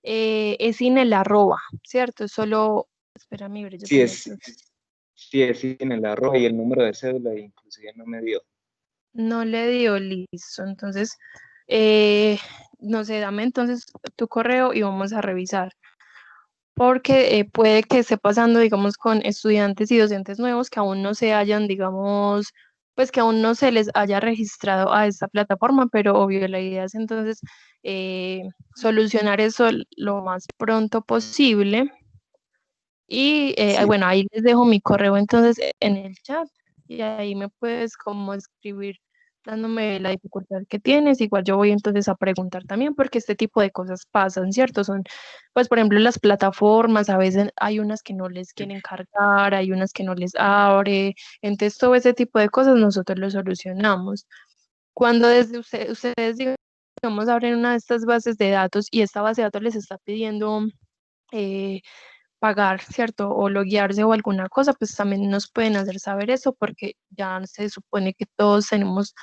es sin el arroba, ¿cierto? Es solo, espera, mi yo Sí, tengo es en el arroba y el número de cédula, inclusive no me dio. no le dio listo. Entonces, no sé, dame entonces tu correo y vamos a revisar. Porque puede que esté pasando, digamos, con estudiantes y docentes nuevos que aún no se hayan, digamos, pues que aún no se les haya registrado a esta plataforma, pero obvio, la idea es entonces solucionar eso lo más pronto posible. Y Sí, bueno, ahí les dejo mi correo entonces en el chat. y ahí me puedes como escribir dándome la dificultad que tienes. Igual yo voy entonces a preguntar también porque este tipo de cosas pasan, ¿cierto? Son, pues por ejemplo, las plataformas, a veces hay unas que no les quieren cargar, hay unas que no les abre, entonces todo ese tipo de cosas nosotros lo solucionamos. Cuando desde ustedes, digamos, abren una de estas bases de datos y esta base de datos les está pidiendo eh, pagar, ¿cierto? O loguearse o alguna cosa, pues también nos pueden hacer saber eso porque ya se supone que todos tenemos,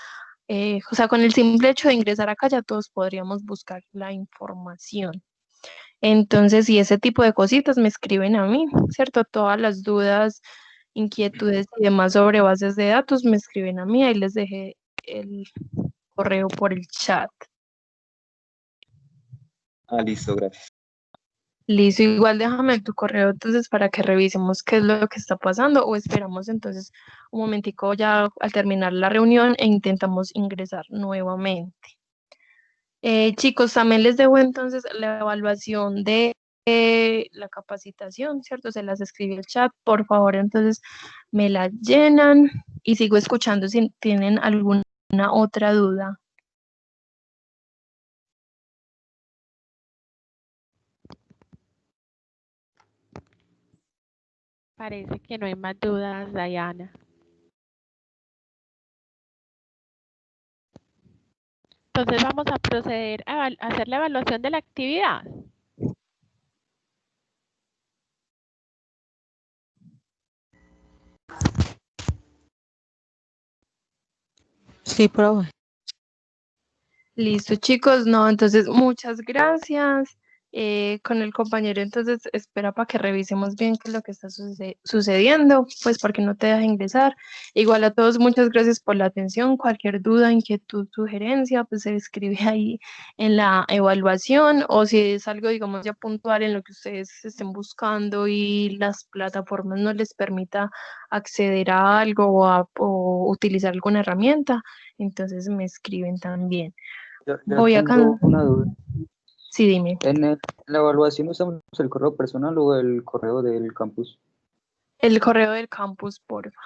o sea, con el simple hecho de ingresar acá ya todos podríamos buscar la información. Entonces, si ese tipo de cositas me escriben a mí, ¿cierto? Todas las dudas, inquietudes y demás sobre bases de datos me escriben a mí, ahí les dejé el correo por el chat. Ah, listo, gracias. Listo, igual déjame tu correo entonces para que revisemos qué es lo que está pasando o esperamos entonces un momentico ya al terminar la reunión e intentamos ingresar nuevamente. Chicos, también les debo entonces la evaluación de la capacitación, ¿cierto? Se las escribí el chat, por favor, entonces me la llenan y sigo escuchando si tienen alguna otra duda. Parece que no hay más dudas, Diana. Entonces vamos a proceder a hacer la evaluación de la actividad. Sí, profe. Listo, chicos, no, entonces muchas gracias. Con el compañero, entonces espera para que revisemos bien qué es lo que está sucediendo, pues porque no te deja ingresar. Igual a todos, muchas gracias por la atención. Cualquier duda, inquietud, sugerencia, pues se escribe ahí en la evaluación o si es algo, digamos, ya puntual en lo que ustedes estén buscando y las plataformas no les permita acceder a algo o utilizar alguna herramienta, entonces me escriben también. Yo Voy a tengo una duda. Sí, dime. ¿En la evaluación usamos el correo personal o el correo del campus? El correo del campus, porfa.